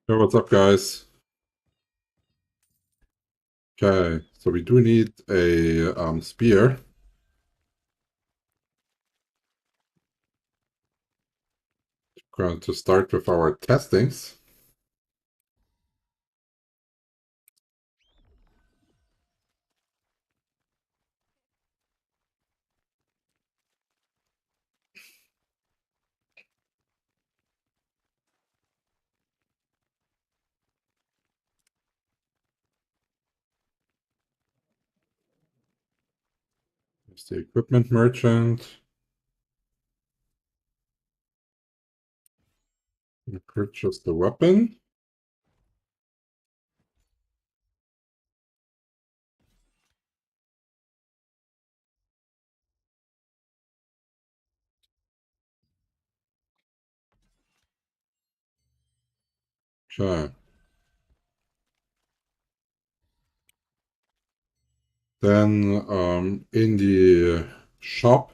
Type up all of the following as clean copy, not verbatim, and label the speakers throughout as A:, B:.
A: Hey, what's up, guys? Okay, so we do need a spear. Going to start with our testings. Here's the equipment merchant. We purchase the weapon. Okay. Then in the shop,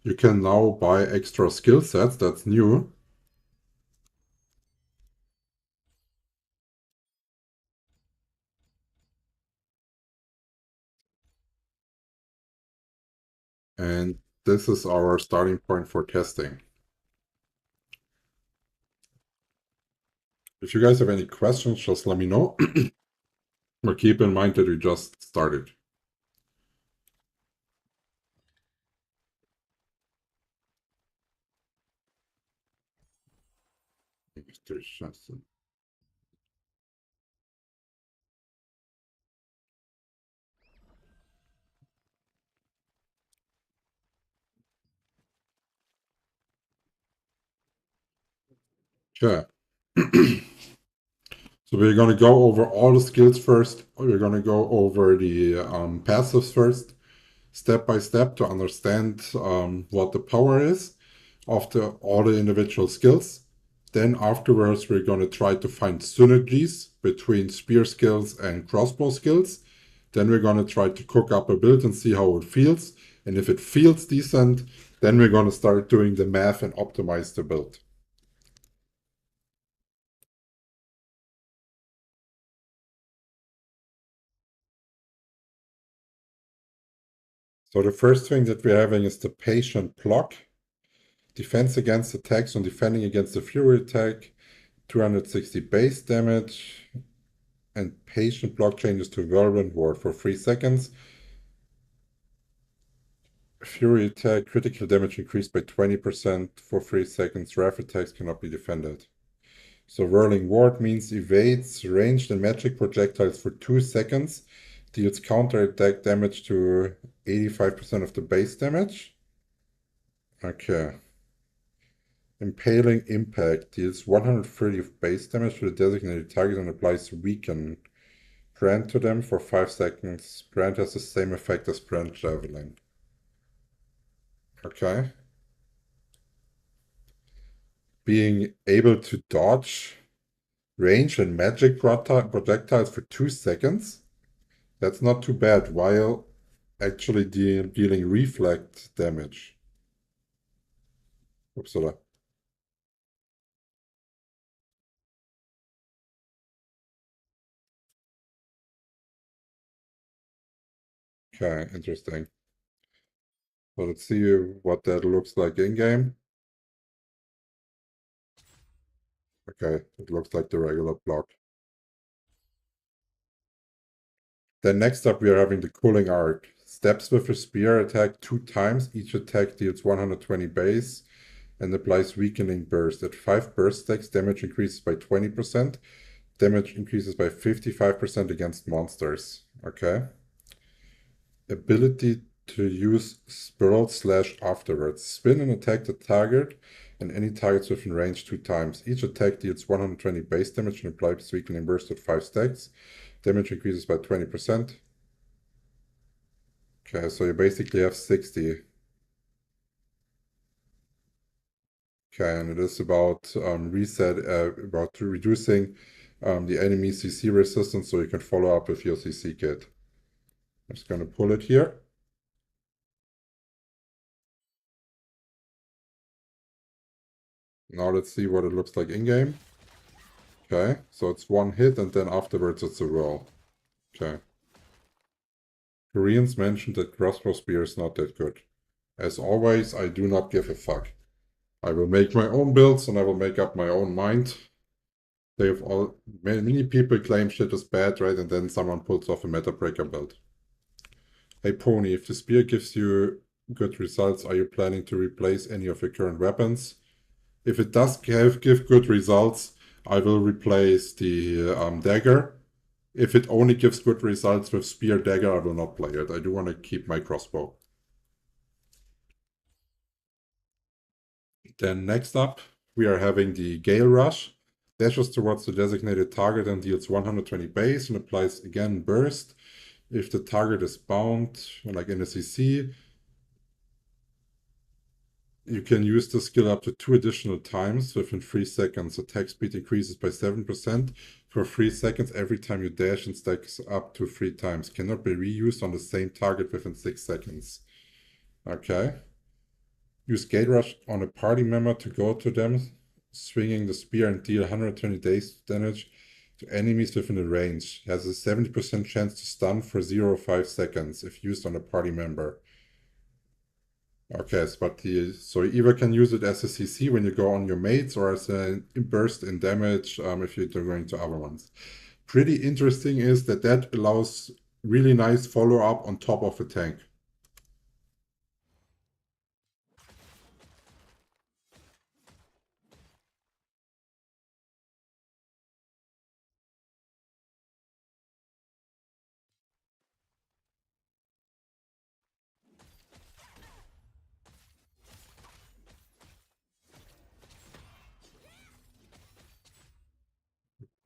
A: you can now buy extra skill sets. That's new. And this is our starting point for testing. If you guys have any questions, just let me know. But keep in mind that we just started. Okay. So we're going to go over all the skills first. We're going to go over the passives first, step by step, to understand what the power is of all the individual skills. Then afterwards, we're going to try to find synergies between spear skills and crossbow skills. Then we're going to try to cook up a build and see how it feels. And if it feels decent, then we're going to start doing the math and optimize the build. So the first thing that we're having is the patient block. Defense against attacks and defending against the fury attack, 260 base damage, and patient block changes to Whirlwind Ward for 3 seconds. Fury attack, critical damage increased by 20% for 3 seconds. Wrath attacks cannot be defended. So Whirling Ward means evades ranged and magic projectiles for 2 seconds, deals counter attack damage to 85% of the base damage. Okay. Impaling Impact deals 130 of base damage to the designated target and applies Weaken. Brand to them for 5 seconds. Brand has the same effect as Brand Javelin. Okay. Being able to dodge range and magic projectiles for 2 seconds. That's not too bad, while actually dealing reflect damage. Upsala. Okay, interesting. So let's see what that looks like in-game. Okay, it looks like the regular block. Then next up we are having the Cooling Arc. Steps with a spear attack 2 times. Each attack deals 120 base and applies Weakening Burst. At 5 burst stacks, damage increases by 20%. Damage increases by 55% against monsters. Okay. Ability to use Spirl Slash afterwards. Spin and attack the target and any targets within range 2 times. Each attack deals 120 base damage and applies Weakening Burst at 5 stacks. Damage increases by 20%. Okay, so you basically have 60. Okay, and it is about about reducing the enemy CC resistance, so you can follow up with your CC kit. I'm just going to pull it here. Now let's see what it looks like in-game. Okay, so it's one hit and then afterwards it's a roll. Okay. Koreans mentioned that Crossbow Spear is not that good. As always, I do not give a fuck. I will make my own builds and I will make up my own mind. They've all many people claim shit is bad, right? And then someone pulls off a meta breaker build. Hey Pony, if the spear gives you good results, are you planning to replace any of your current weapons? If it does give good results, I will replace the dagger. If it only gives good results with spear dagger, I will not play it. I do want to keep my crossbow. Then next up, we are having the Gale Rush. Dashes towards the designated target and deals 120 base and applies again burst. If the target is bound, like in a CC, you can use the skill up to 2 additional times within 3 seconds. Attack speed increases by 7% for 3 seconds every time you dash and stacks up to 3 times. Cannot be reused on the same target within 6 seconds. Okay. Use Gate Rush on a party member to go to them, swinging the spear and deal 120 damage to enemies within the range. Has a 70% chance to stun for 0.5 seconds if used on a party member. Okay, so you either can use it as a CC when you go on your mates or as a burst in damage if you're going to other ones. Pretty interesting is that allows really nice follow-up on top of a tank.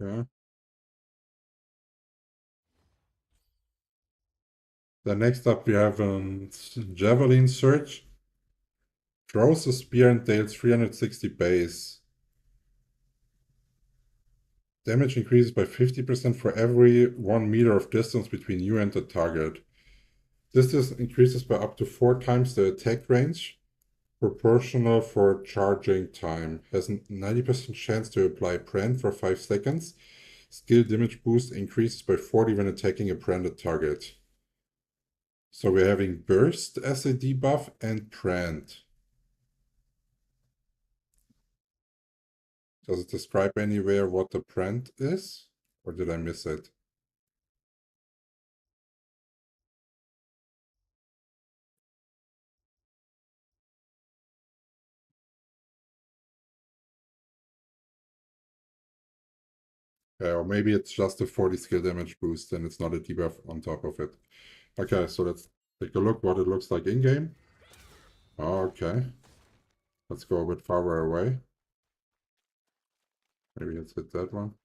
A: Yeah. Then next up we have Javelin Surge. Throws a spear and deals 360 base. Damage increases by 50% for every 1 meter of distance between you and the target. Distance increases by up to 4 times the attack range. Proportional for charging time. Has a 90% chance to apply brand for 5 seconds. Skill damage boost increases by 40 when attacking a branded target. So we're having burst as a debuff and brand. Does it describe anywhere what the brand is? Or did I miss it? Yeah, or maybe it's just a 40 skill damage boost and it's not a debuff on top of it. Okay, so let's take a look what it looks like in-game. Okay. Let's go a bit farther away. Maybe let's hit that one.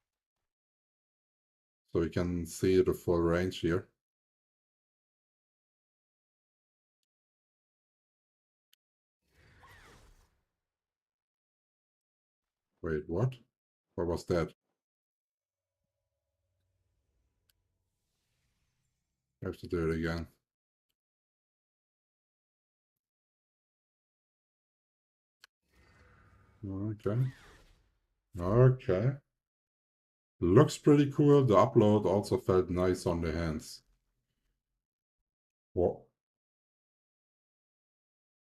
A: So we can see the full range here. Wait, what? What was that? I have to do it again. Okay. Okay. Looks pretty cool. The upload also felt nice on the hands.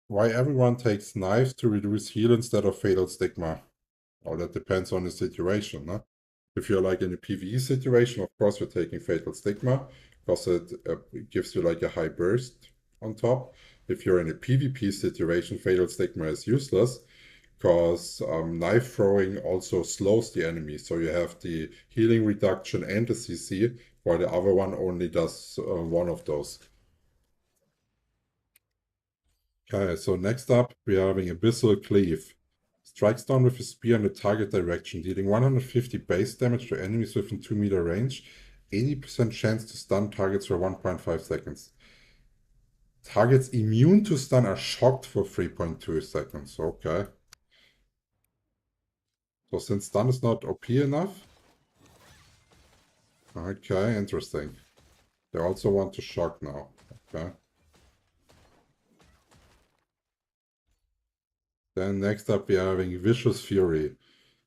A: Why everyone takes knives to reduce heal instead of fatal stigma? Well, that depends on the situation, no? If you're like in a PvE situation, of course you're taking fatal stigma because it gives you like a high burst on top. If you're in a PvP situation, fatal stigma is useless because knife throwing also slows the enemy. So you have the healing reduction and the CC, while the other one only does one of those. Okay, so next up we are having Abyssal Cleave. Strikes down with a spear in the target direction, dealing 150 base damage to enemies within 2-meter range, 80% chance to stun targets for 1.5 seconds. Targets immune to stun are shocked for 3.2 seconds. Okay. So since stun is not OP enough. Okay, interesting. They also want to shock now. Okay. Then next up we are having Vicious Fury.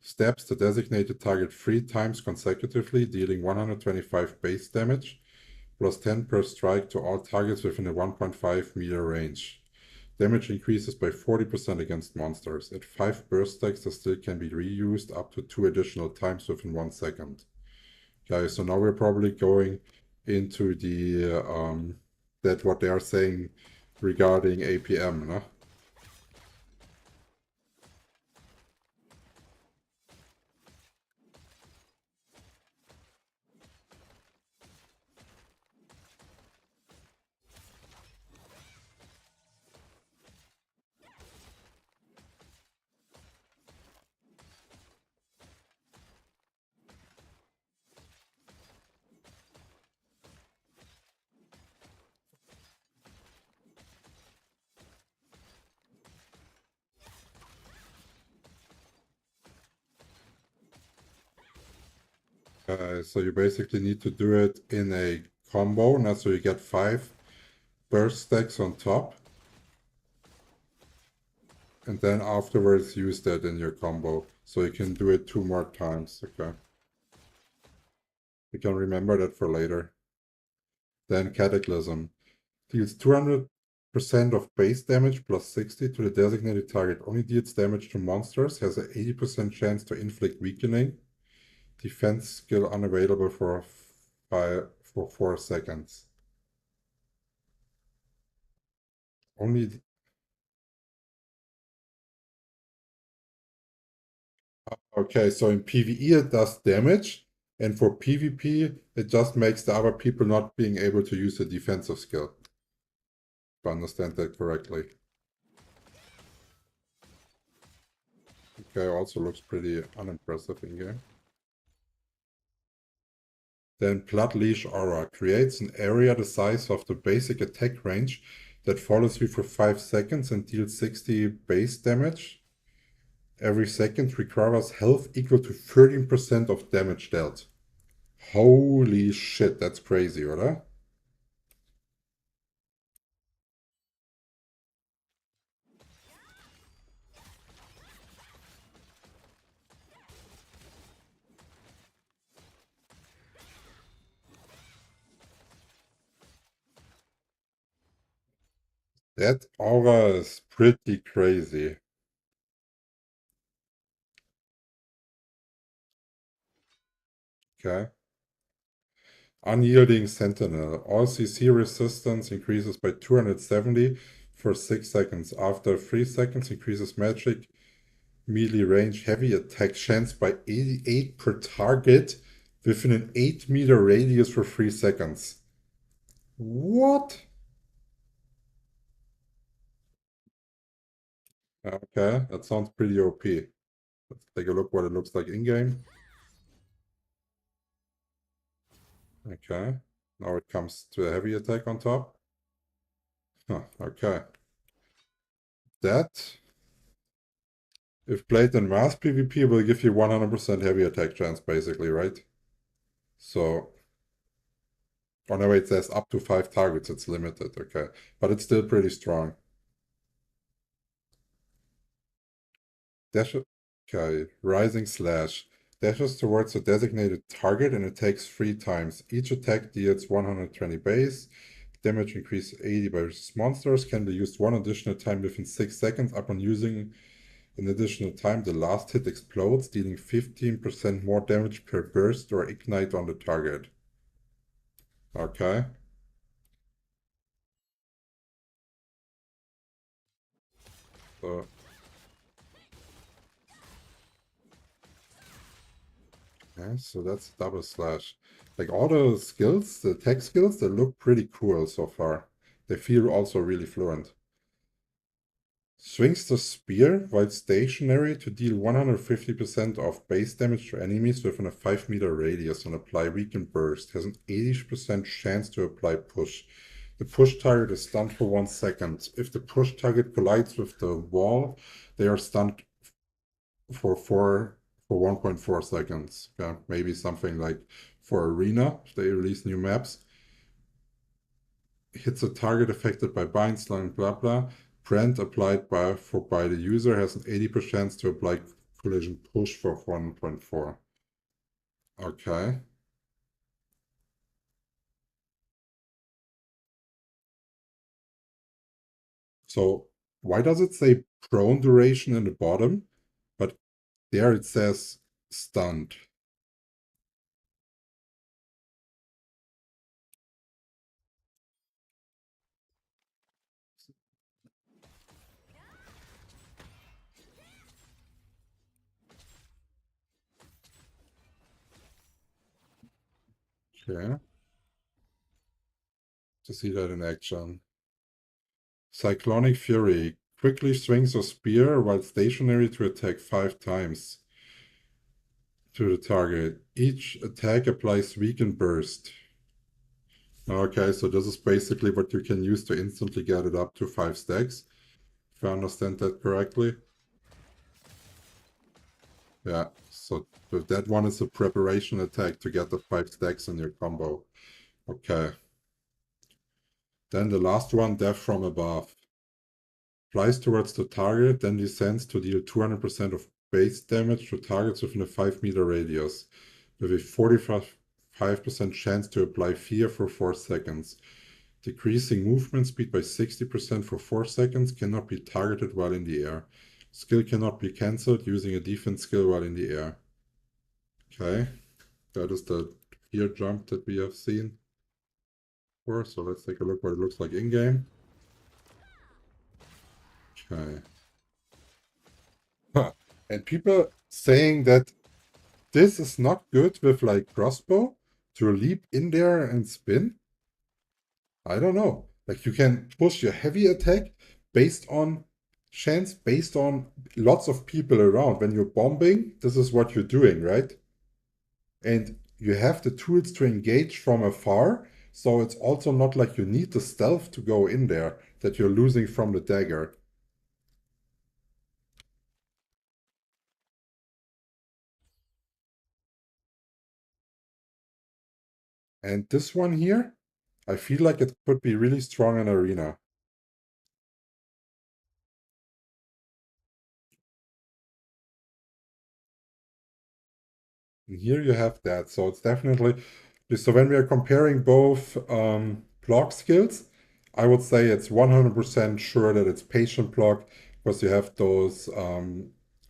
A: Steps the designated target 3 times consecutively, dealing 125 base damage, plus 10 per strike to all targets within a 1.5 meter range. Damage increases by 40% against monsters. At 5 burst stacks, the skill can be reused up to 2 additional times within 1 second. Okay, so now we're probably going into the that what they are saying regarding APM, no? So you basically need to do it in a combo, now so you get 5 burst stacks on top, and then afterwards use that in your combo, so you can do it 2 more times. Okay, you can remember that for later. Then Cataclysm deals 200% of base damage plus 60 to the designated target. Only deals damage to monsters, has an 80% chance to inflict weakening. Defense skill unavailable for 4 seconds. Only. Okay, so in PvE it does damage, and for PvP it just makes the other people not being able to use a defensive skill. If I understand that correctly. Okay, also looks pretty unimpressive in game. Then Blood Leash Aura creates an area the size of the basic attack range that follows you for 5 seconds and deals 60 base damage. Every second recovers health equal to 13% of damage dealt. Holy shit, that's crazy, oder? That aura is pretty crazy. Okay. Unyielding Sentinel. All CC resistance increases by 270 for 6 seconds. After 3 seconds, increases magic melee range heavy attack chance by 88 per target within an 8-meter radius for 3 seconds. What? Okay, that sounds pretty OP. Let's take a look what it looks like in-game. Okay, now it comes to a heavy attack on top. Huh, okay. That, if played in mass PvP, will give you 100% heavy attack chance, basically, right? So, oh no, wait, it says up to 5 targets, it's limited, okay. But it's still pretty strong. Dash, okay, Rising Slash. Dashes towards a designated target and attacks 3 times. Each attack deals 120 base. Damage increase 80 by monsters. Can be used 1 additional time within 6 seconds. Upon using an additional time, the last hit explodes, dealing 15% more damage per burst or ignite on the target. Okay. So, yeah, so that's double slash. Like all the skills, the tech skills, they look pretty cool so far. They feel also really fluent. Swings the spear while stationary to deal 150% of base damage to enemies within a 5-meter radius and apply weaken burst. Has an 80% chance to apply push. The push target is stunned for 1 second. If the push target collides with the wall, they are stunned for 1.4 seconds. Yeah, maybe something like for Arena, if they release new maps. Hits a target affected by bind, slime, blah blah. Brand applied by the user has an 80% chance to apply collision push for 1.4. Okay. So why does it say prone duration in the bottom, but there it says stunned? Okay. To see that in action. Cyclonic Fury. Quickly swings a spear while stationary to attack 5 times to the target. Each attack applies weaken burst. Okay, so this is basically what you can use to instantly get it up to 5 stacks. If I understand that correctly. Yeah, so that one is a preparation attack to get the 5 stacks in your combo. Okay. Then the last one, Death from Above. Flies towards the target, then descends to deal 200% of base damage to targets within a 5-meter radius, with a 45% chance to apply fear for 4 seconds. Decreasing movement speed by 60% for 4 seconds, cannot be targeted while in the air. Skill cannot be cancelled using a defense skill while in the air. Okay, that is the fear jump that we have seen before. So let's take a look what it looks like in-game. Okay. Huh. And people saying that this is not good with like Crossbow to leap in there and spin. I don't know. Like you can push your heavy attack based on chance, based on lots of people around. When you're bombing, this is what you're doing, right? And you have the tools to engage from afar. So it's also not like you need the stealth to go in there that you're losing from the dagger. And this one here, I feel like it could be really strong in arena. And here you have that. So it's definitely, so when we are comparing both block skills, I would say it's 100% sure that it's patient block because you have those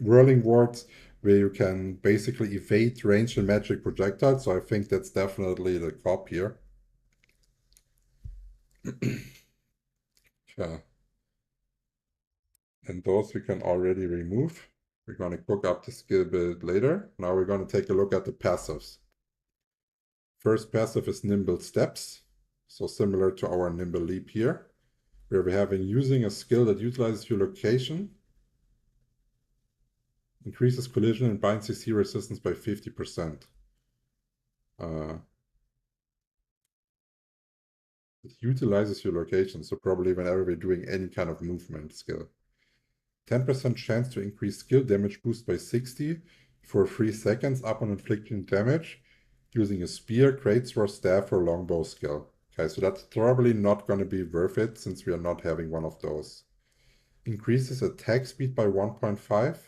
A: whirling wards where you can basically evade ranged and magic projectiles. So I think that's definitely the cop here. Yeah. And those we can already remove. We're going to cook up the skill build later. Now we're going to take a look at the passives. First passive is Nimble Steps, so similar to our Nimble Leap here, where we have using a skill that utilizes your location, increases collision and bind CC resistance by 50%. It utilizes your location, so probably whenever we're doing any kind of movement skill. 10% chance to increase skill damage boost by 60 for 3 seconds upon inflicting damage using a spear, greatsword, staff, or longbow skill. Okay, so that's probably not going to be worth it since we are not having one of those. Increases attack speed by 1.5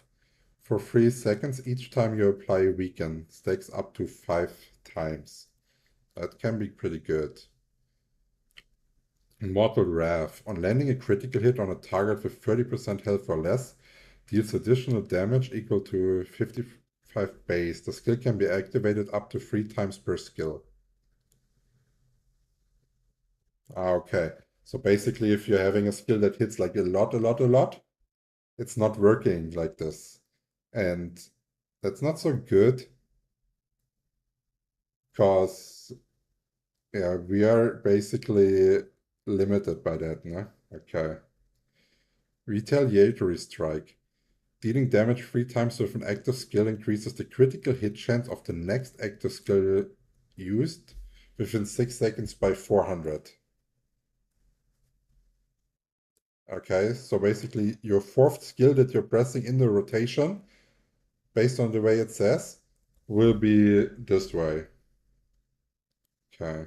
A: for 3 seconds each time you apply weaken. Stacks up to 5 times. That can be pretty good. Immortal Wrath. On landing a critical hit on a target with 30% health or less, deals additional damage equal to 55 base. The skill can be activated up to 3 times per skill. Okay. So basically, if you're having a skill that hits like a lot, it's not working like this. And that's not so good because, yeah, we are basically limited by that, no? Okay. Retaliatory Strike. Dealing damage 3 times with an active skill increases the critical hit chance of the next active skill used within 6 seconds by 400. Okay, so basically your 4th skill that you're pressing in the rotation, based on the way it says, will be this way. Okay.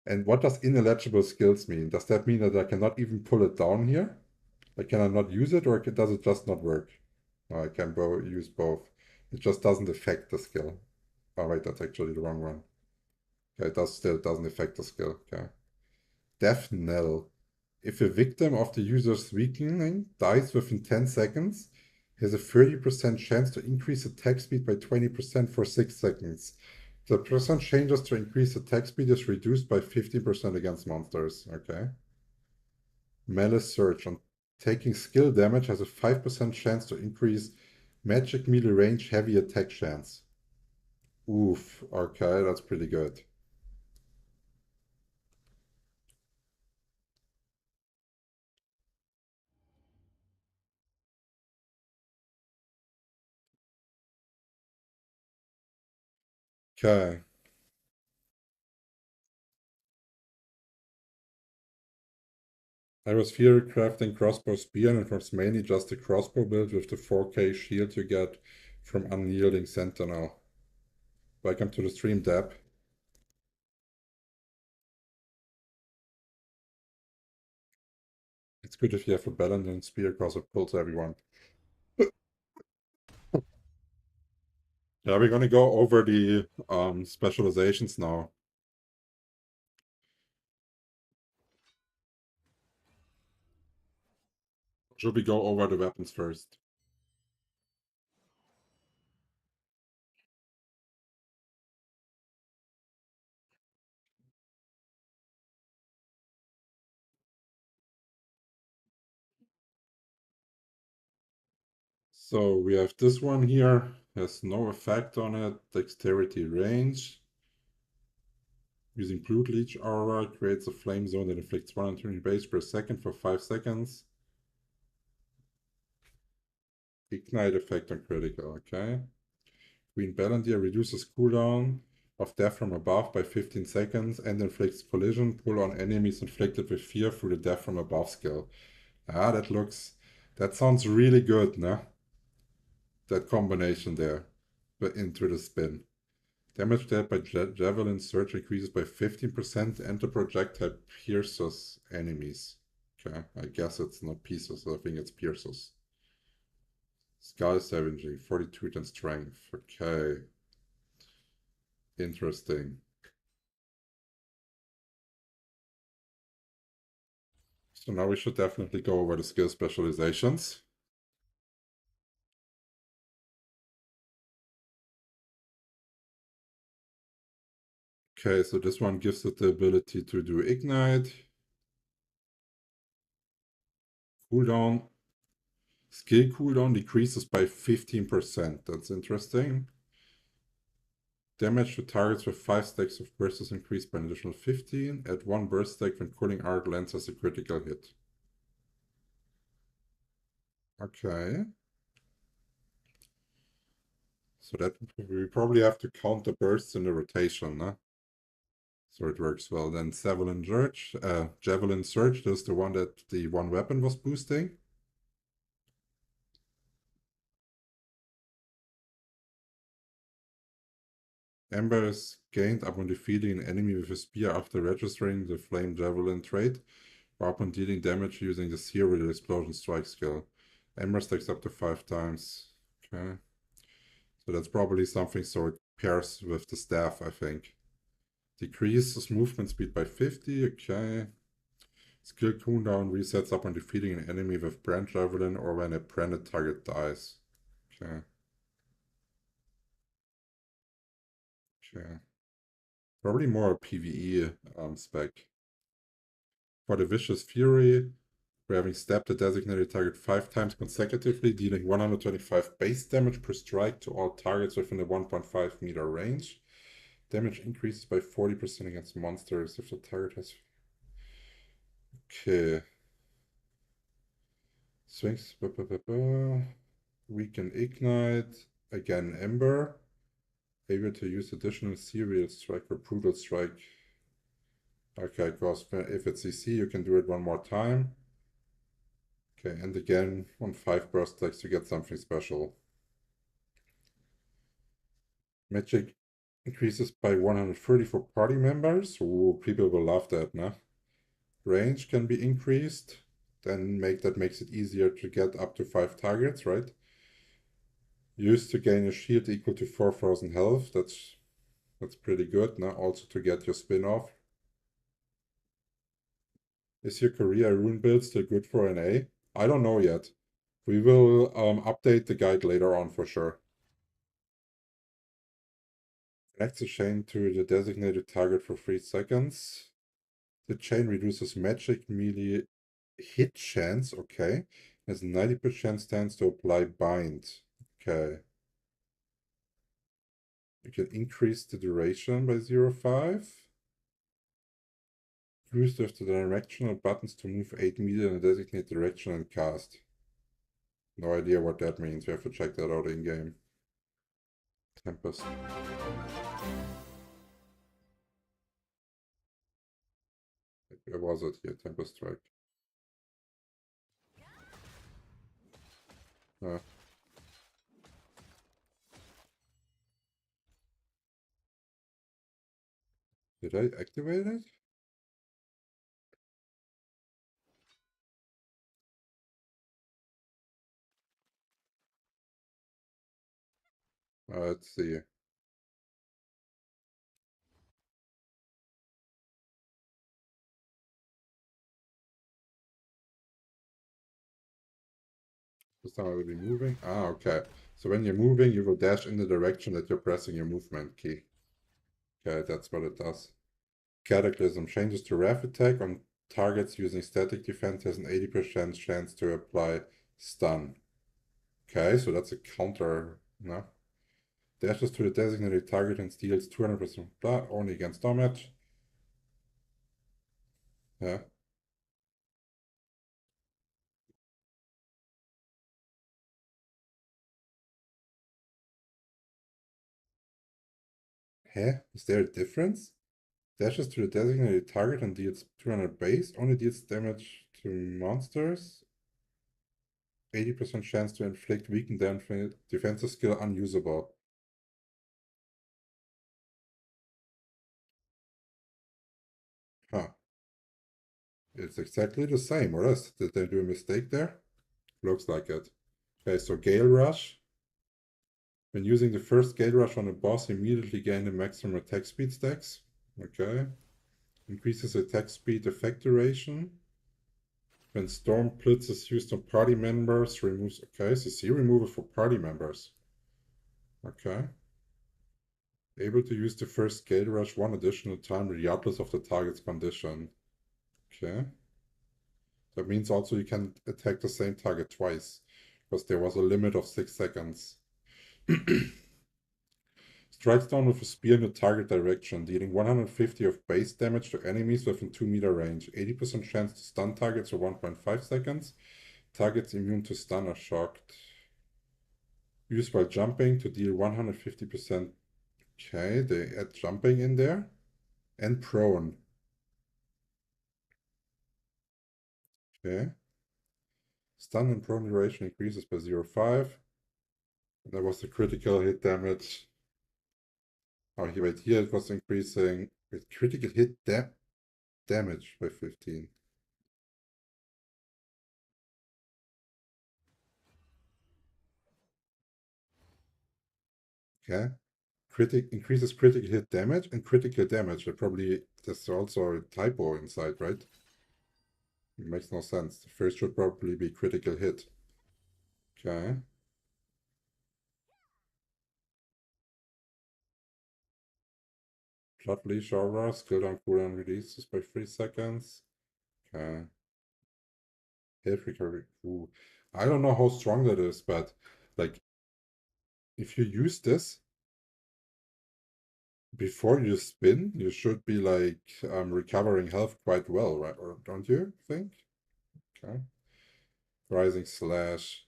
A: And what does ineligible skills mean? Does that mean that I cannot even pull it down here? Like, can I not use it, or does it just not work? No, I can use both. It just doesn't affect the skill. Oh, wait, that's actually the wrong one. Okay, it still doesn't affect the skill. Okay. Death knell. If a victim of the user's weakening dies within 10 seconds, he has a 30% chance to increase attack speed by 20% for 6 seconds. The percent changes to increase attack speed is reduced by 15% against monsters. Okay. Melee Surge. On taking skill damage has a 5% chance to increase magic melee range heavy attack chance. Oof. Okay, that's pretty good. Okay. I was here crafting crossbow spear, and it was mainly just a crossbow build with the 4K shield you get from Unyielding Sentinel. Welcome to the stream, Deb. It's good if you have a balanced spear because it pulls everyone. Yeah, we're gonna go over the specializations now. Should we go over the weapons first? So we have this one here, has no effect on it. Dexterity range. Using Blood Leech Aura creates a flame zone that inflicts 120 base per second for 5 seconds. Ignite effect on critical, okay. Queen Balandier reduces cooldown of death from above by 15 seconds and inflicts collision pull on enemies inflicted with fear through the death from above skill. Ah, that sounds really good, no? That combination there, but into the spin. Damage dealt by Javelin Surge increases by 15% and the projectile pierces enemies. Okay, I guess it's not pieces, I think it's pierces. Skull Scavenging, 42 and Strength. Okay. Interesting. So now we should definitely go over the skill specializations. Okay, so this one gives it the ability to do Ignite. Cooldown. Skill cooldown decreases by 15%. That's interesting. Damage to targets with 5 stacks of burst is increased by an additional 15. Add 1 burst stack when Cooling Arc lands as a critical hit. Okay. So that we probably have to count the bursts in the rotation, huh? So it works well. Then Javelin Surge, that's the one that the one weapon was boosting. Ember is gained upon defeating an enemy with a spear after registering the Flame Javelin trait, or upon dealing damage using the Serial Explosion Strike skill. Ember stacks up to 5 times. Okay. So that's probably something so it pairs with the staff, I think. Decreases movement speed by 50, okay. Skill cooldown resets upon defeating an enemy with Brand Javelin or when a branded target dies. Okay. Okay. Probably more a PvE spec. For the Vicious Fury, we're having stabbed the designated target 5 times consecutively, dealing 125 base damage per strike to all targets within a 1.5 meter range. Damage increases by 40% against monsters if the target has... Okay. Swings. Weaken Ignite. Again, Ember. Able to use additional Serial Strike or Brutal Strike. Okay, because if it's CC, you can do it one more time. Okay, and again, on 5 burst stacks, you get something special. Magic increases by 130 for party members. Ooh, people will love that, nah? Range can be increased. then makes it easier to get up to 5 targets, right? Used to gain a shield equal to 4,000 health. That's pretty good. Now also to get your spin off. Is your career rune build still good for an A? I don't know yet. We will update the guide later on for sure. Connect the chain to the designated target for 3 seconds. The chain reduces magic melee hit chance, okay. Has 90% chance to apply bind. Okay. You can increase the duration by 0.5. Use the directional buttons to move 8 meters in a designated direction and cast. No idea what that means. We have to check that out in game. Tempest. Where was it here? Tempest Strike. Did I activate it? Let's see. This time I will be moving. Ah, okay. So when you're moving, you will dash in the direction that you're pressing your movement key. Okay, that's what it does. Cataclysm changes to Wrath attack on targets using static defense has an 80% chance to apply stun. Okay, so that's a counter. No. Dashes to the designated target and steals 200% blood only against damage. Yeah. Heh? Is there a difference? Dashes to the designated target and deals 200 base. Only deals damage to monsters. 80% chance to inflict weakened damage. Defensive skill unusable. Huh. It's exactly the same, or else did they do a mistake there? Looks like it. Okay, so Gale Rush. When using the first Gale Rush on a boss, immediately gain the maximum attack speed stacks. Okay. Increases attack speed effect duration. When Storm Blitz is used on party members, removes. Okay, CC removal for party members. Okay. Able to use the first Gale Rush one additional time regardless of the target's condition. Okay. That means also you can attack the same target twice, because there was a limit of 6 seconds. Strikes down with a spear in the target direction, dealing 150 of base damage to enemies within 2-meter range. 80% chance to stun targets for 1.5 seconds. Targets immune to stun are shocked. Used while jumping to deal 150%. Okay, they add jumping in there. And prone. Okay. Stun and prone duration increases by 0.5. That was the critical hit damage. Oh, wait, here it was increasing with critical hit damage by 15. Okay. Increases critical hit damage and critical damage. There's also a typo inside, right? It makes no sense. The first should probably be critical hit. Okay. Blood Leash Aura, skill down cooldown releases by 3 seconds. Okay. Health recovery. Ooh. I don't know how strong that is, but like if you use this before you spin, you should be like recovering health quite well, right? Or don't you think? Okay. Rising Slash.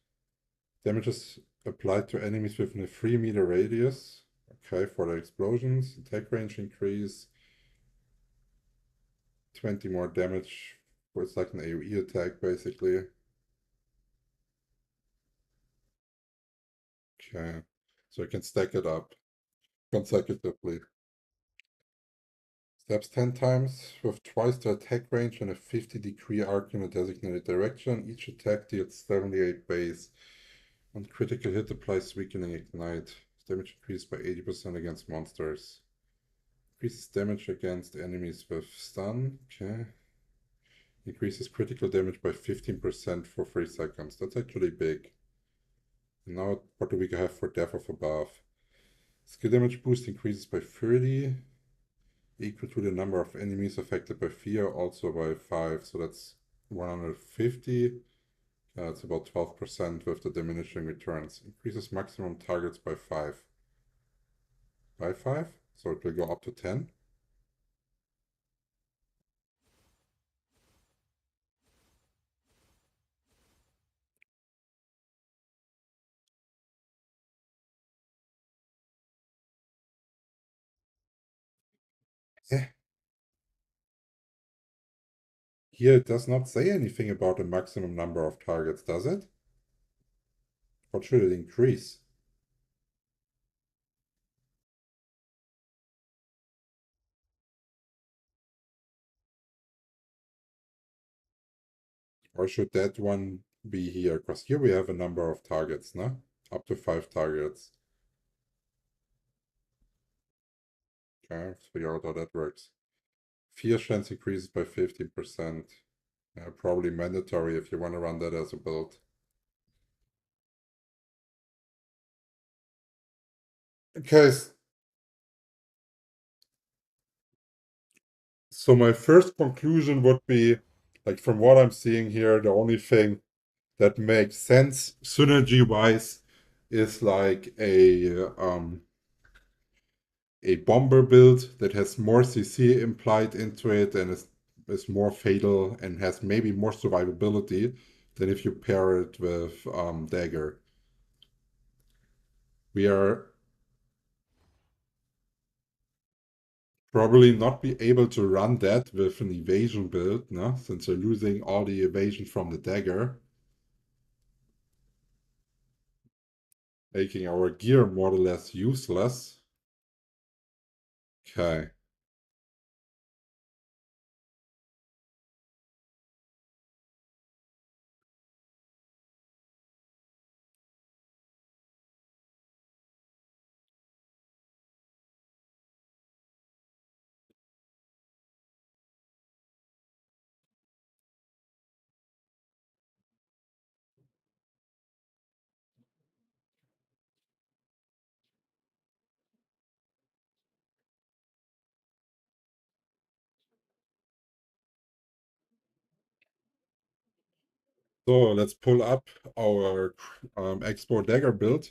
A: Damages applied to enemies within a 3-meter radius. Okay, for the explosions. Attack range increase. 20 more damage. It's like an AoE attack, basically. Okay. So you can stack it up consecutively. Steps 10 times with twice the attack range and a 50-degree arc in a designated direction. Each attack deals 78 base. On critical hit applies weakening ignite. Damage increased by 80% against monsters. Increases damage against enemies with stun. Okay. Increases critical damage by 15% for 3 seconds. That's actually big. And now what do we have for Death of Above? Skill damage boost increases by 30, equal to the number of enemies affected by fear, also by 5, so that's 150. It's about 12% with the diminishing returns. Increases maximum targets by 5. By 5? So it will go up to 10. Eh. Here it does not say anything about the maximum number of targets, does it? What should it increase? Or should that one be here? Because here we have a number of targets, no? Up to 5 targets. Okay, let's figure out how that works. Fear chance increases by 15%. Probably mandatory if you want to run that as a build. Okay, so my first conclusion would be, like from what I'm seeing here, the only thing that makes sense synergy-wise is like a bomber build that has more CC implied into it and is more fatal and has maybe more survivability than if you pair it with dagger. We are probably not be able to run that with an evasion build, no? Since you're losing all the evasion from the dagger, making our gear more or less useless. Okay. So let's pull up our Expo dagger build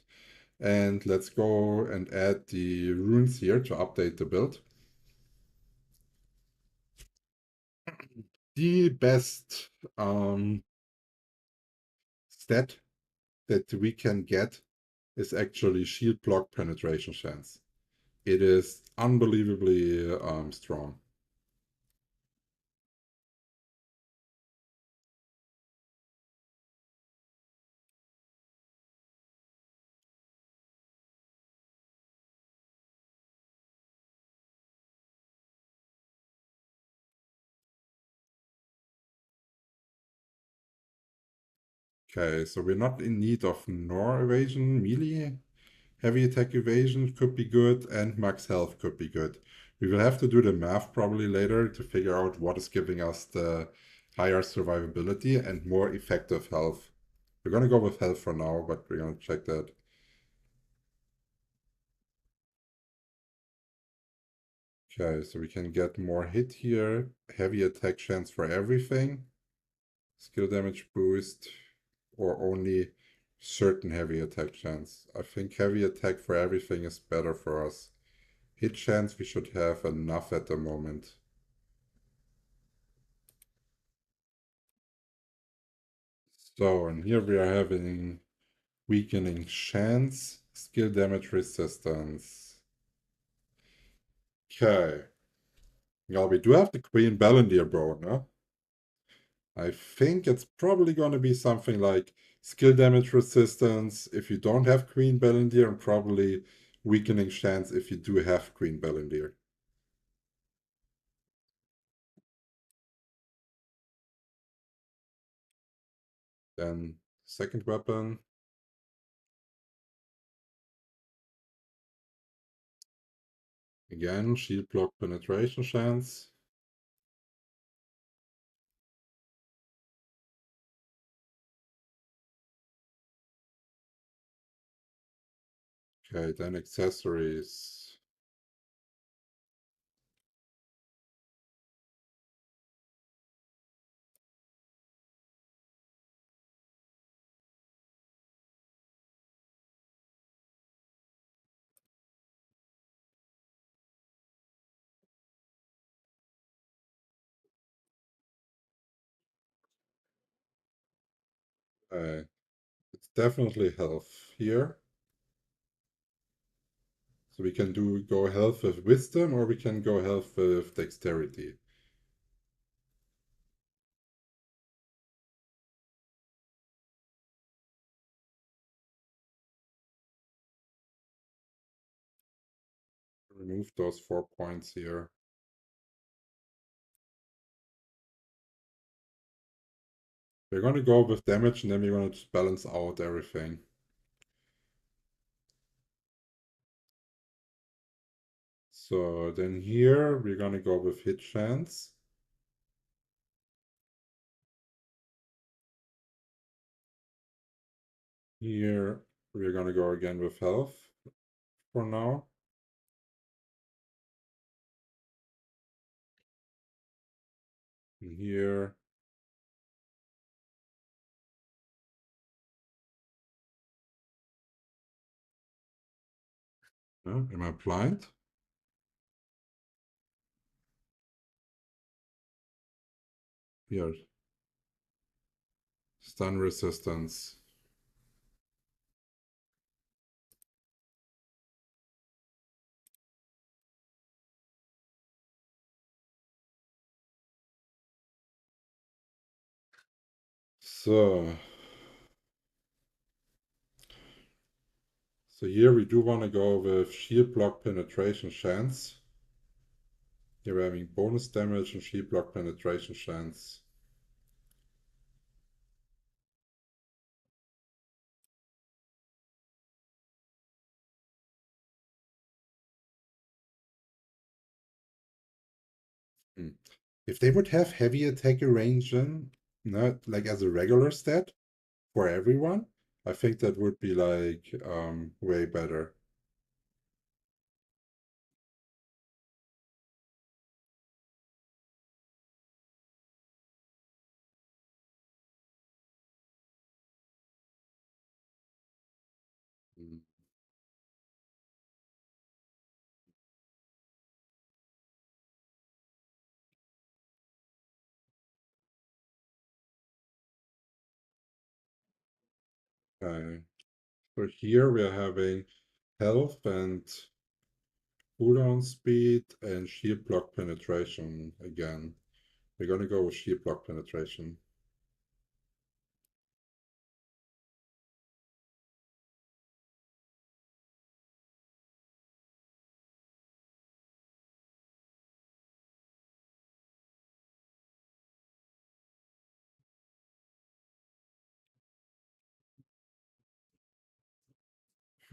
A: and let's go and add the runes here to update the build. The best stat that we can get is actually shield block penetration chance. It is unbelievably strong. Okay, so we're not in need of nor evasion, melee. Heavy attack evasion could be good, and max health could be good. We will have to do the math probably later to figure out what is giving us the higher survivability and more effective health. We're gonna go with health for now, but we're gonna check that. Okay, so we can get more hit here. Heavy attack chance for everything. Skill damage boost, or only certain heavy attack chance. I think heavy attack for everything is better for us. Hit chance we should have enough at the moment. So, and here we are having weakening chance, skill damage resistance. Okay. Now we do have the Queen Ballandir bro, no? I think it's probably going to be something like skill damage resistance if you don't have Queen Ballandir, and probably weakening chance if you do have Queen Ballandir. Then second weapon. Again, shield block penetration chance. Okay, then accessories. It's definitely health here. So we can go health with wisdom, or we can go health with dexterity. Remove those 4 points here. We're going to go with damage, and then we're going to just balance out everything. So then here we're going to go with hit chance. Here we're going to go again with health for now. And here am I blind? Here, stun resistance. So here we do want to go with shield block penetration chance. Here we're having bonus damage and shield block penetration chance. If they would have heavy attack range in, not like as a regular stat for everyone, I think that would be like way better. Mm. Okay. So here we are having health and cooldown speed and shield block penetration again. We're gonna go with shield block penetration.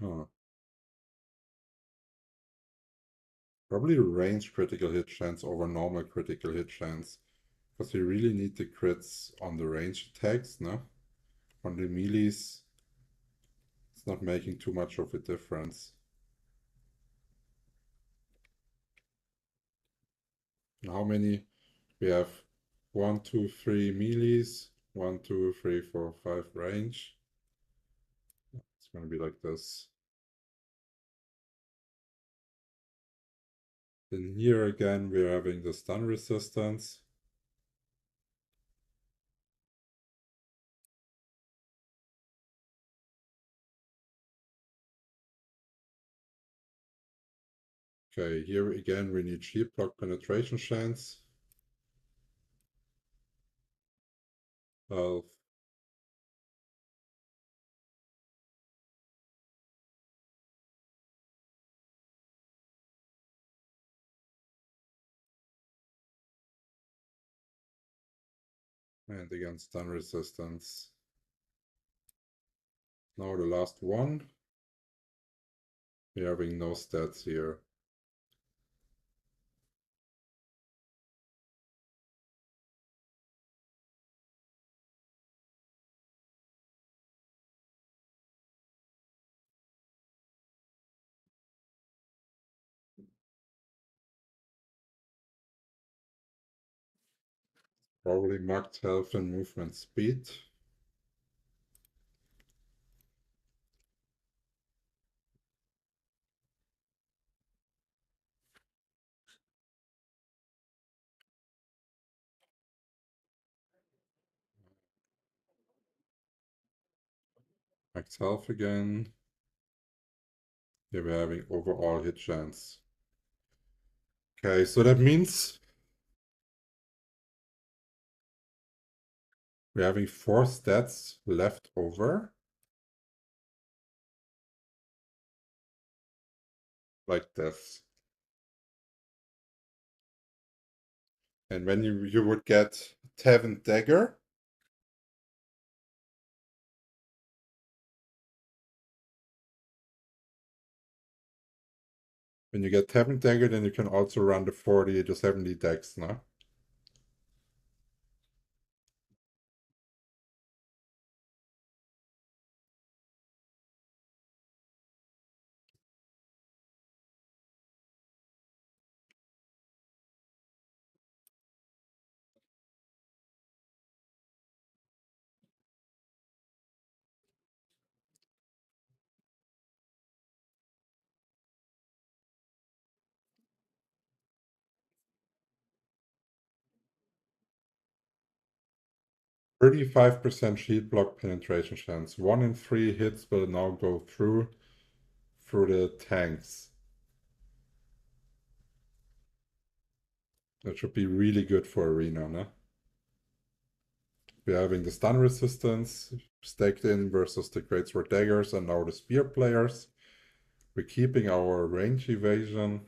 A: Huh. Probably range critical hit chance over normal critical hit chance. Because we really need the crits on the range attacks, no? On the melees, it's not making too much of a difference. How many? We have 1, 2, 3 melees, 1, 2, 3, 4, 5 range. It's gonna be like this. Then here again, we're having the stun resistance. Okay, here again, we need shield block penetration chance. Health. And again, stun resistance. Now the last one. We're having no stats here. Probably max health and movement speed. Max health again. Here we're having overall hit chance. Okay, so that means we're having 4 stats left over. Like this. And when you would get Tavern Dagger, when you get Tavern Dagger, then you can also run the 40 to 70 decks, no? %35% shield block penetration chance. 1 in 3 hits will now go through the tanks. That should be really good for Arena, no? We're having the stun resistance stacked in versus the Greatsword Daggers and now the Spear players. We're keeping our range evasion.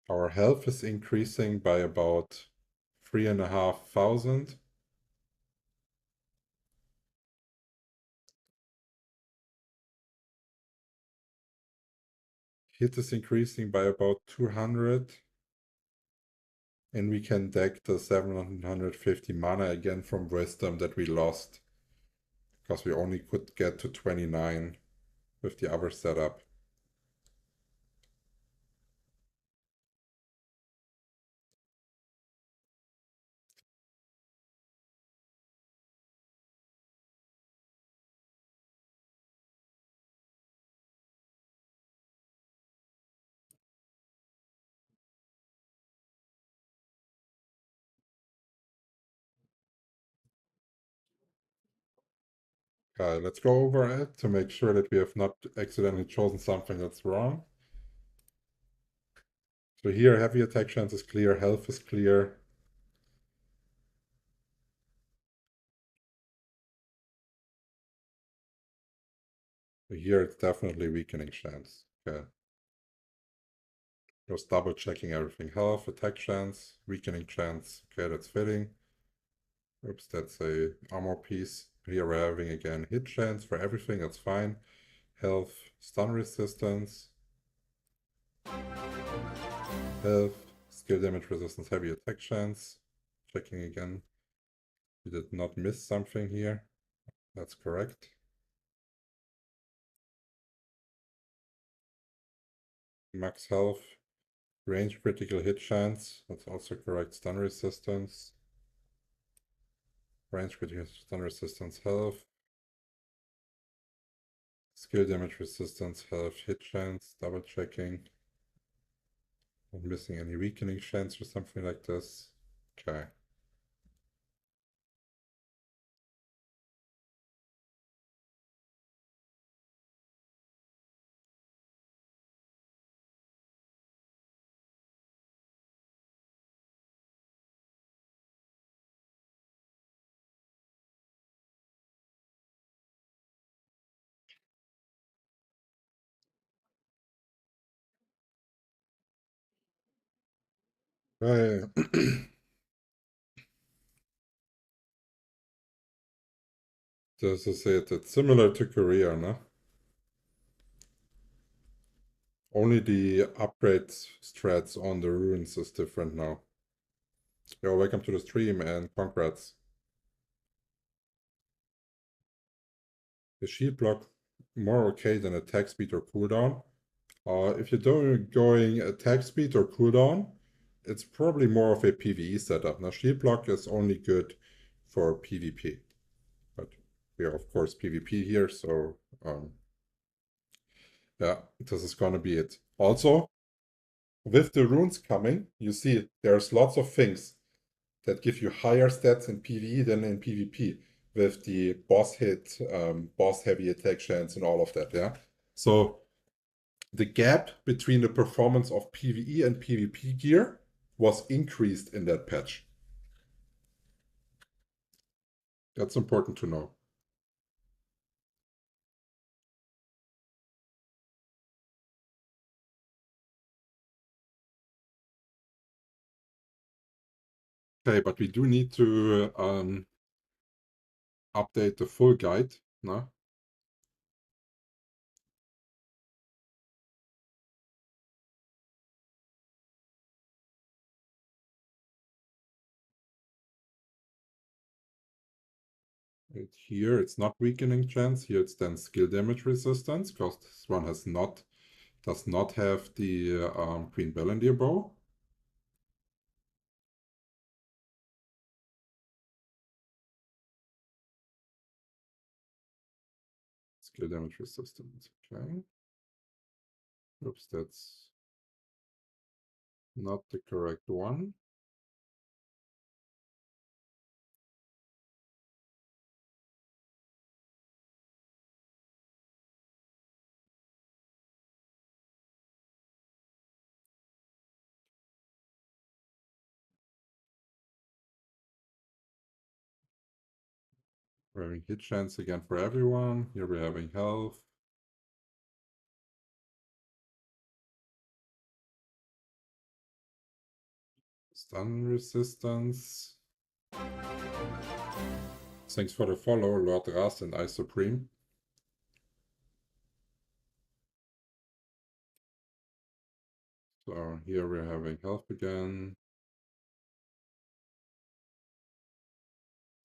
A: Our health is increasing by about 3,500. Hit is increasing by about 200. And we can deck the 750 mana again from Wisdom that we lost. Because we only could get to 29 with the other setup. Let's go over it to make sure that we have not accidentally chosen something that's wrong. So here, heavy attack chance is clear, health is clear. So here, it's definitely weakening chance. Okay. Just double checking everything. Health, attack chance, weakening chance. Okay, that's fitting. Oops, that's a armor piece. Here we're having again hit chance for everything, that's fine. Health, stun resistance. Health, skill damage resistance, heavy attack chance. Checking again. We did not miss something here. That's correct. Max health, range critical hit chance. That's also correct. Stun resistance. Range critical stun resistance, health. Skill damage resistance, health, hit chance. Double checking. Not missing any weakening chance or something like this. Okay. Right. This is it. It's similar to Korea, no? Only the upgrade strats on the runes is different now. Yo, welcome to the stream and congrats. The shield block more okay than attack speed or cooldown. If you're going attack speed or cooldown, it's probably more of a PvE setup. Now, shield block is only good for PvP, but we are of course PvP here, so yeah, this is gonna be it. Also, with the runes coming, you see there's lots of things that give you higher stats in PvE than in PvP with the boss hit, boss heavy attack chance, and all of that. Yeah. So the gap between the performance of PvE and PvP gear was increased in that patch. That's important to know. Okay, but we do need to update the full guide. No? Here it's not weakening chance. Here it's then skill damage resistance because this one does not have the Queen Bellendir bow. Skill damage resistance. Okay. Oops, that's not the correct one. We're having hit chance again for everyone. Here we're having health. Stun resistance. Thanks for the follow, Lord Rast and I Supreme. So here we're having health again.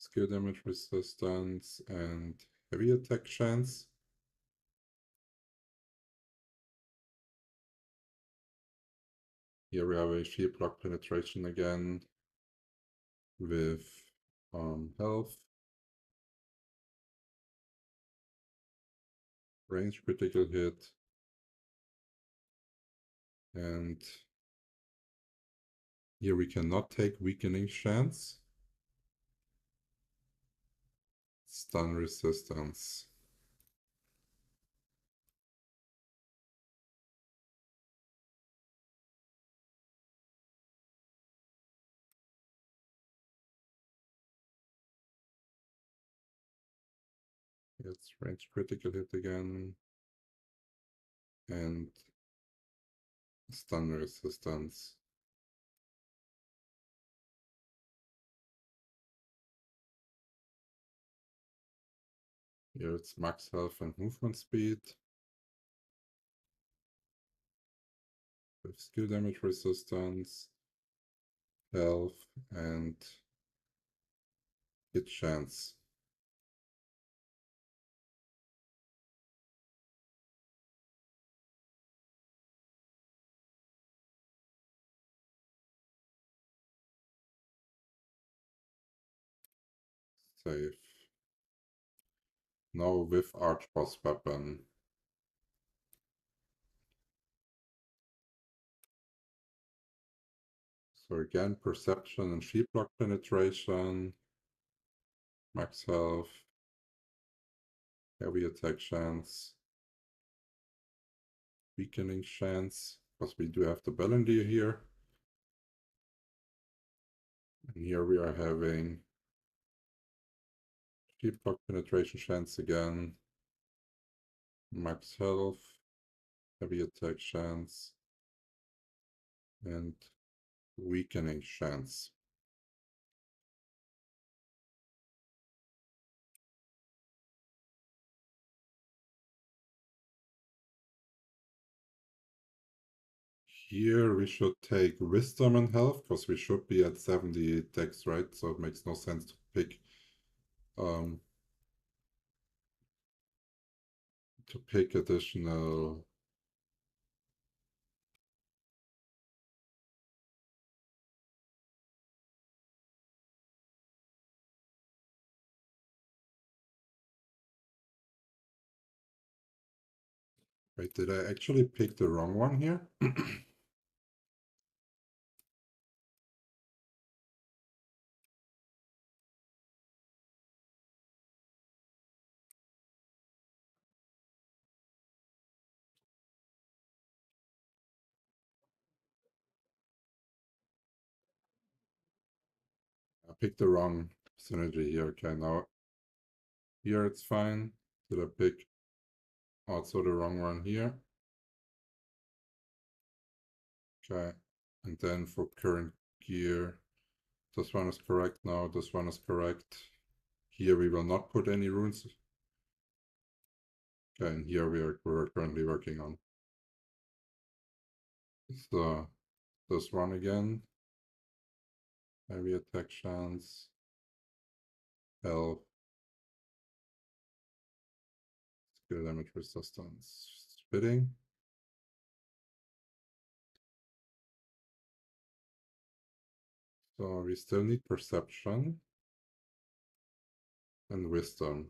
A: Skill damage resistance and heavy attack chance. Here we have a shield block penetration again with health. Range critical hit. And here we cannot take weakening chance. Stun resistance. It's range critical hit again. And stun resistance. Here it's max health and movement speed. With skill damage resistance, health, and hit chance. Save. Now with Archboss weapon. So again, perception and shield block penetration, max health, heavy attack chance, weakening chance, because we do have the Bellendir here. And here we are having shield block penetration chance again, max health, heavy attack chance, and weakening chance. Here we should take wisdom and health because we should be at 70 dex, right? So it makes no sense to um pick additional. Wait, did I actually pick the wrong one here? I picked the wrong synergy here. Okay, now here it's fine. Did I pick also the wrong one here? Okay, and then for current gear, this one is correct now, this one is correct. Here we will not put any runes. Okay, and here we're currently working on. So this one again. Heavy attack chance. Health. Skill damage resistance. Spitting. So we still need perception and wisdom.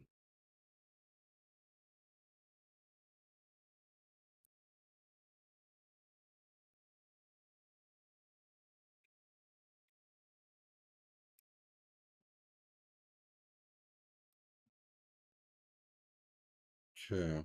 A: Okay.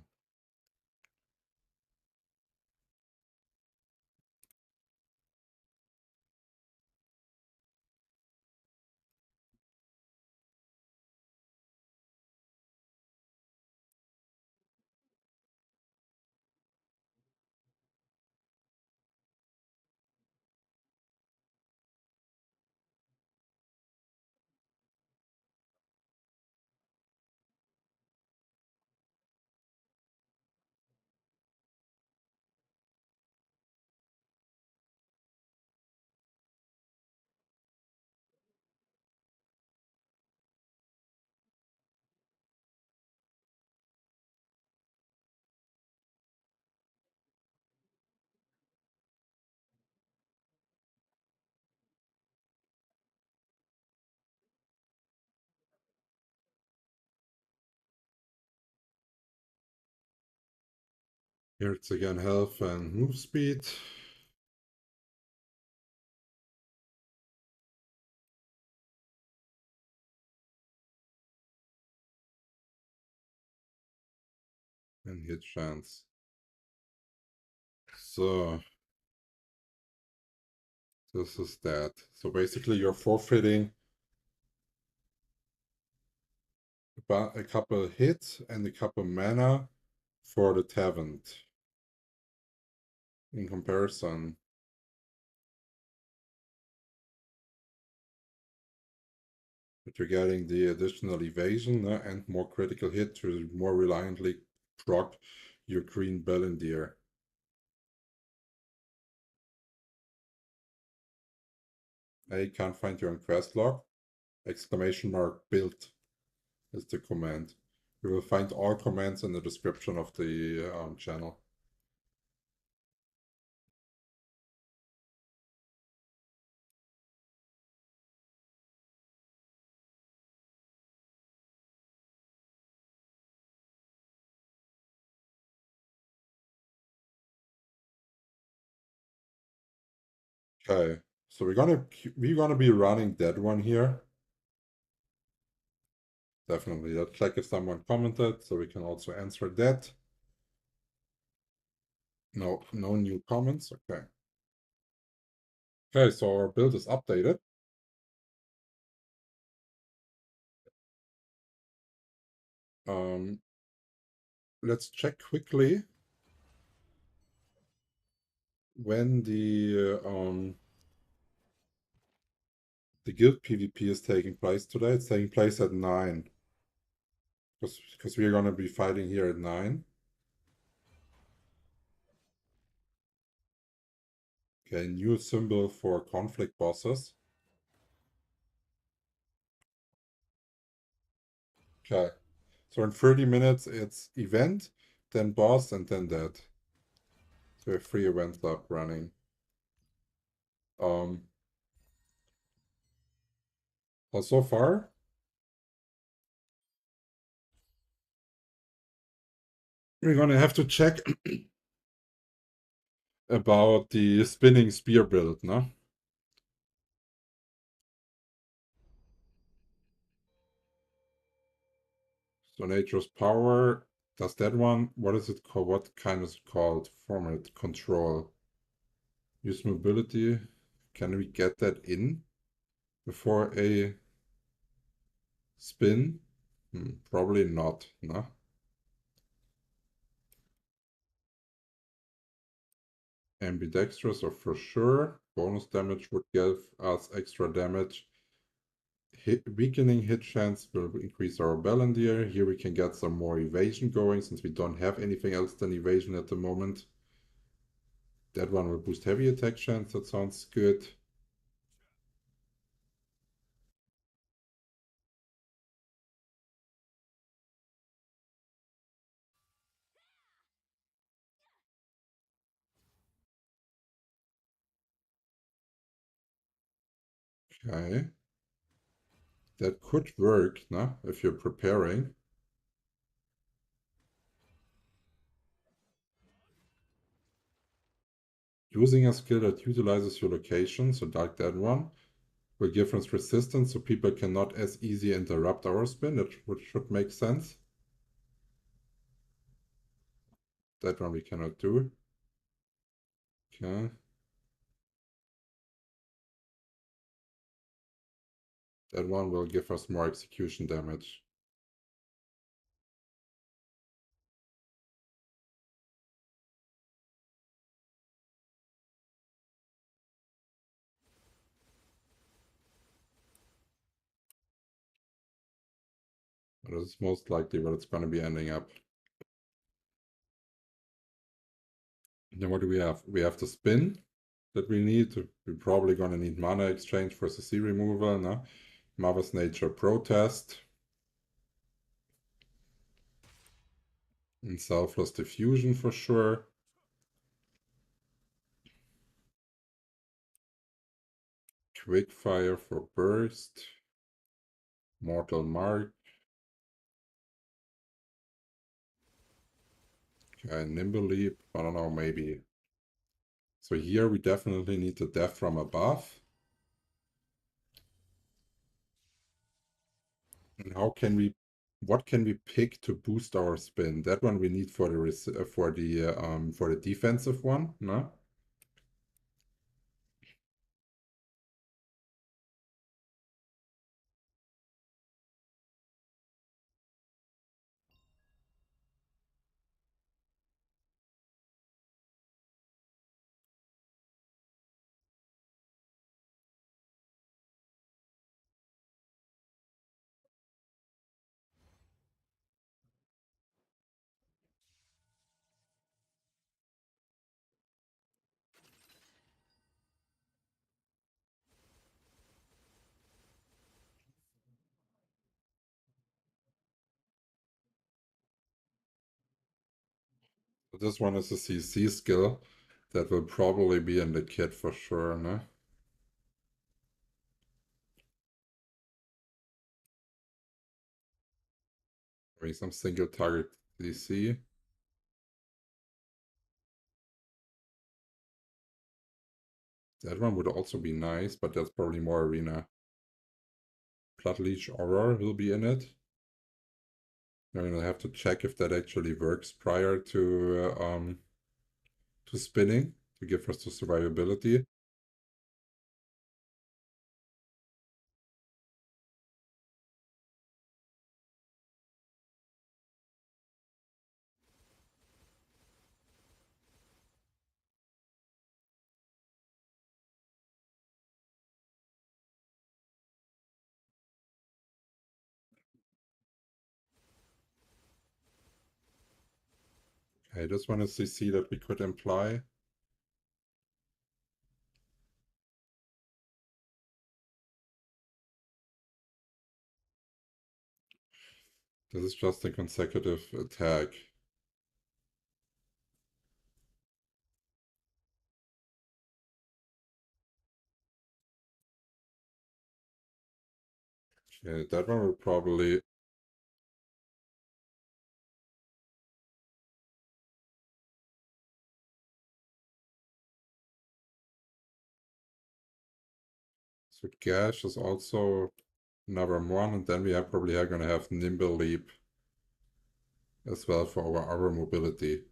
A: Here it's again health and move speed. And hit chance. So this is that. So basically you're forfeiting about a couple hits and a couple mana for the Tavern in comparison. But you're getting the additional evasion and more critical hit to more reliantly proc your green Bellendeer. I can't find your quest log. Exclamation mark build is the command. You will find all commands in the description of the channel. Okay, so we're gonna be running that one here. Definitely. Let's check if someone commented, so we can also answer that. No, no new comments. Okay. Okay, so our build is updated. Let's check quickly when the guild PvP is taking place today. It's taking place at 9. Because we're gonna be fighting here at 9. Okay, new symbol for conflict bosses. Okay, so in 30 minutes it's event, then boss, and then that. So we have 3 events up running. Well, so far, we're gonna have to check about the spinning spear build, no? So Nature's Power, does that one, what is it called? What kind is it called? Format control. Use mobility. Can we get that in before a spin? Probably not, no? Ambidextrous, or for sure. Bonus damage would give us extra damage. Weakening hit chance will increase our Balandier. Here we can get some more evasion going since we don't have anything else than evasion at the moment. That one will boost heavy attack chance. That sounds good. Okay. That could work, no? If you're preparing. Using a skill that utilizes your location, so like that one, will give us resistance so people cannot as easy interrupt our spin, which should make sense. That one we cannot do. Okay. That one will give us more execution damage. That is most likely what it's going to be ending up. Then what do we have? We have the spin that we need. We're probably going to need mana exchange for CC removal. No? Mother's Nature Protest. And Selfless Diffusion for sure. Quickfire for burst. Mortal Mark. Okay, Nimble Leap. I don't know, maybe. So here we definitely need the Death from Above. And what can we pick to boost our spin? That one we need for the defensive one, no? So this one is a CC skill that will probably be in the kit for sure, no? Maybe some single target DC. That one would also be nice, but that's probably more arena. Bloodleech Auror will be in it. I'm gonna have to check if that actually works prior to spinning to give us the survivability. Okay, this one is CC that we could imply. This is just a consecutive attack. Okay, that one will probably... So Gash is also another one, and then we are probably going to have Nimble Leap as well for our mobility.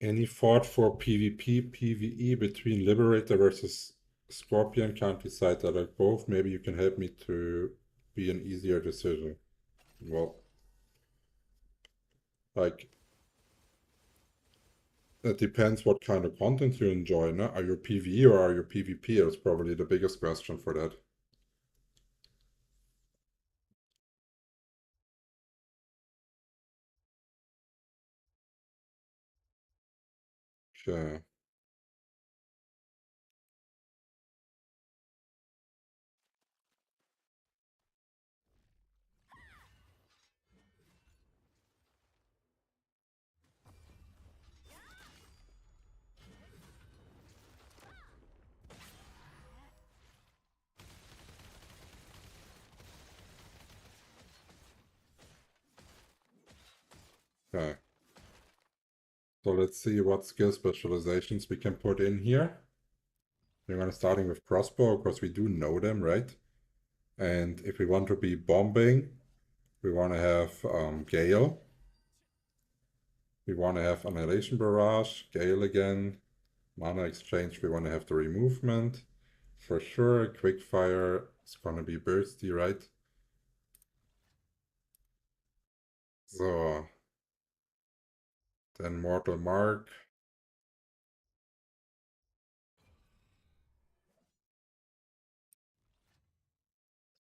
A: Any thought for PvP, PvE between Liberator versus Scorpion can't decide that at both. Maybe you can help me to be an easier decision. Well, like, it depends what kind of content you enjoy, no? Are you PvE or are you PvP? Is probably the biggest question for that. Okay. Okay. So let's see what skill specializations we can put in here. We're gonna starting with Crossbow because we do know them, right? And if we want to be bombing, we want to have Gale. We want to have Annihilation Barrage, Gale again. Mana Exchange, we want to have the removement. For sure, Quickfire is gonna be bursty, right? So, then Mortal Mark.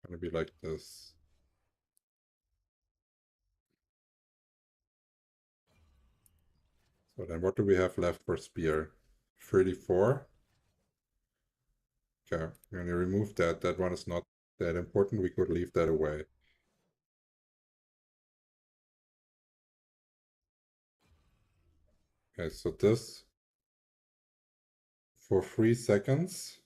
A: Gonna be like this. So then what do we have left for Spear? 34. Okay, I'm gonna remove that. That one is not that important. We could leave that away. Okay, so this for 3 seconds.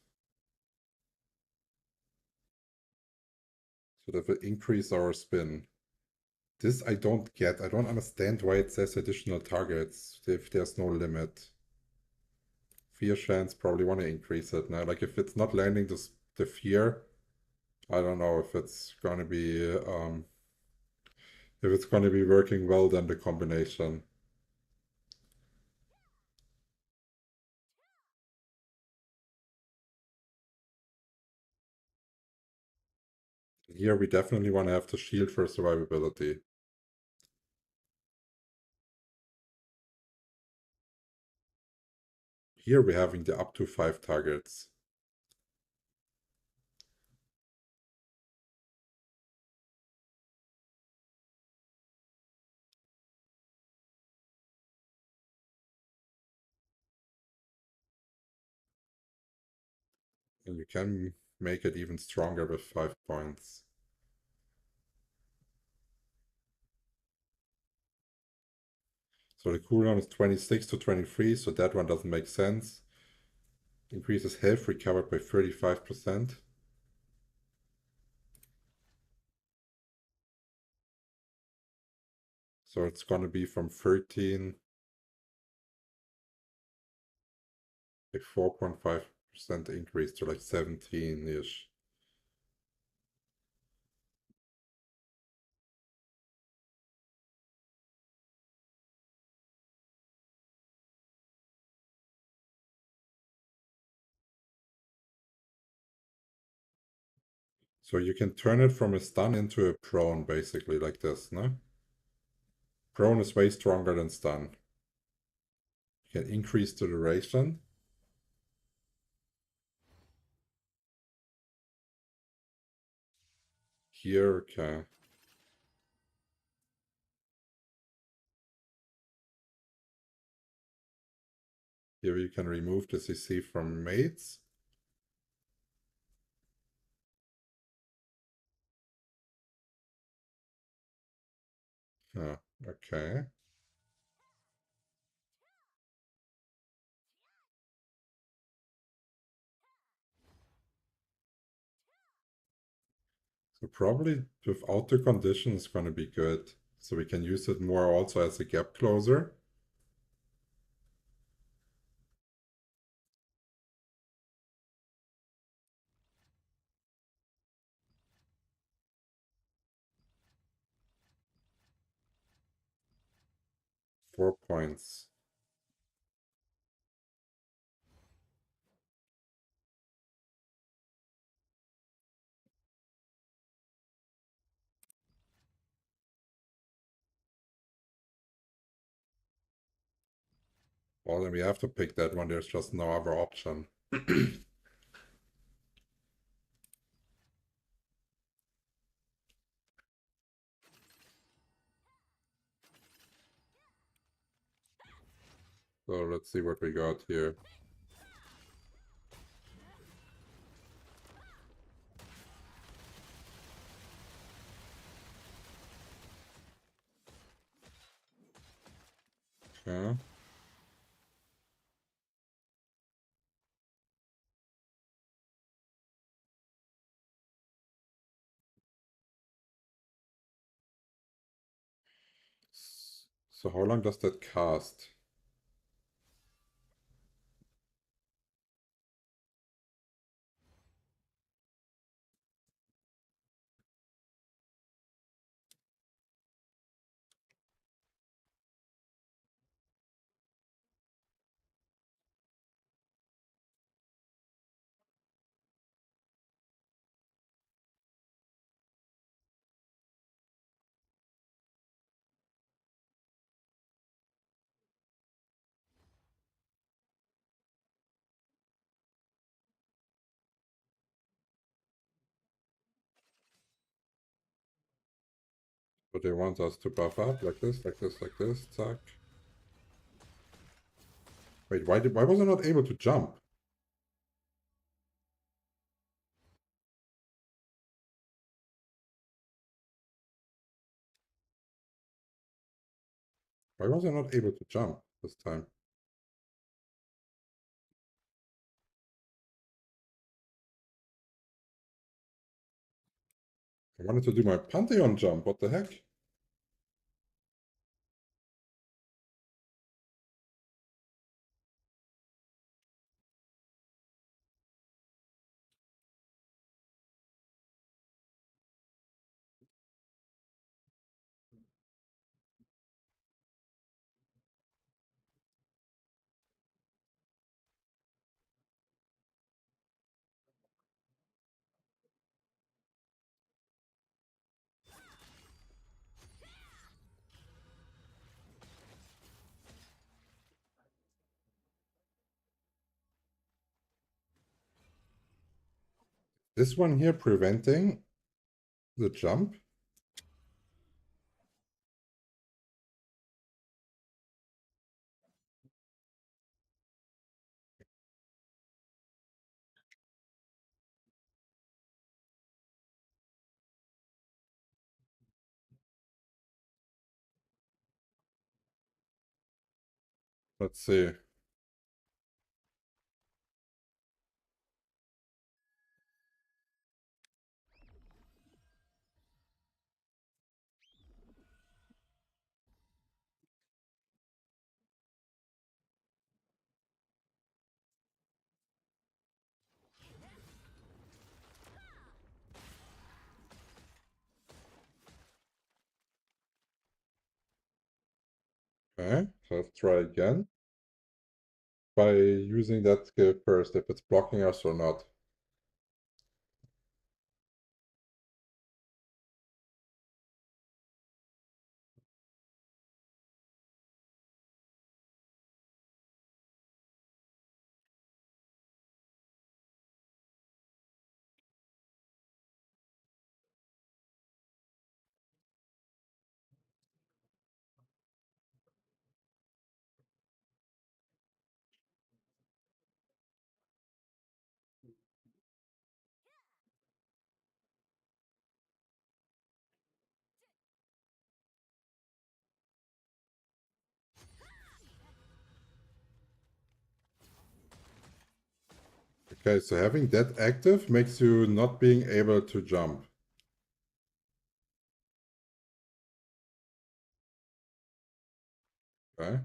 A: So that will increase our spin. This I don't get. I don't understand why it says additional targets if there's no limit. Fear chance, probably want to increase it now. Like if it's not landing the fear, I don't know if it's gonna be working well then the combination. Here we definitely want to have the shield for survivability. Here we're having the up to 5 targets. And you can make it even stronger with 5 points. So the cooldown is 26 to 23, so that one doesn't make sense. Increases health recovered by 35%. So it's gonna be from 13, like 4.5% increase to like 17-ish. So you can turn it from a stun into a prone, basically, like this, no? Prone is way stronger than stun. You can increase the duration. Here, okay. Here you can remove the CC from mates. Oh, okay. So probably without the condition is going to be good. So we can use it more also as a gap closer. Four points. Well, then we have to pick that one. There's just no other option. So let's see what we got here. Okay. So how long does that cast? So they want us to buff up like this, like this, like this, zack. Wait, why was I not able to jump? Why was I not able to jump this time? I wanted to do my Pantheon jump, what the heck? This one here preventing the jump? Let's see. Okay, so let's try again by using that skill first, if it's blocking us or not. Okay, so having that active makes you not being able to jump. Okay.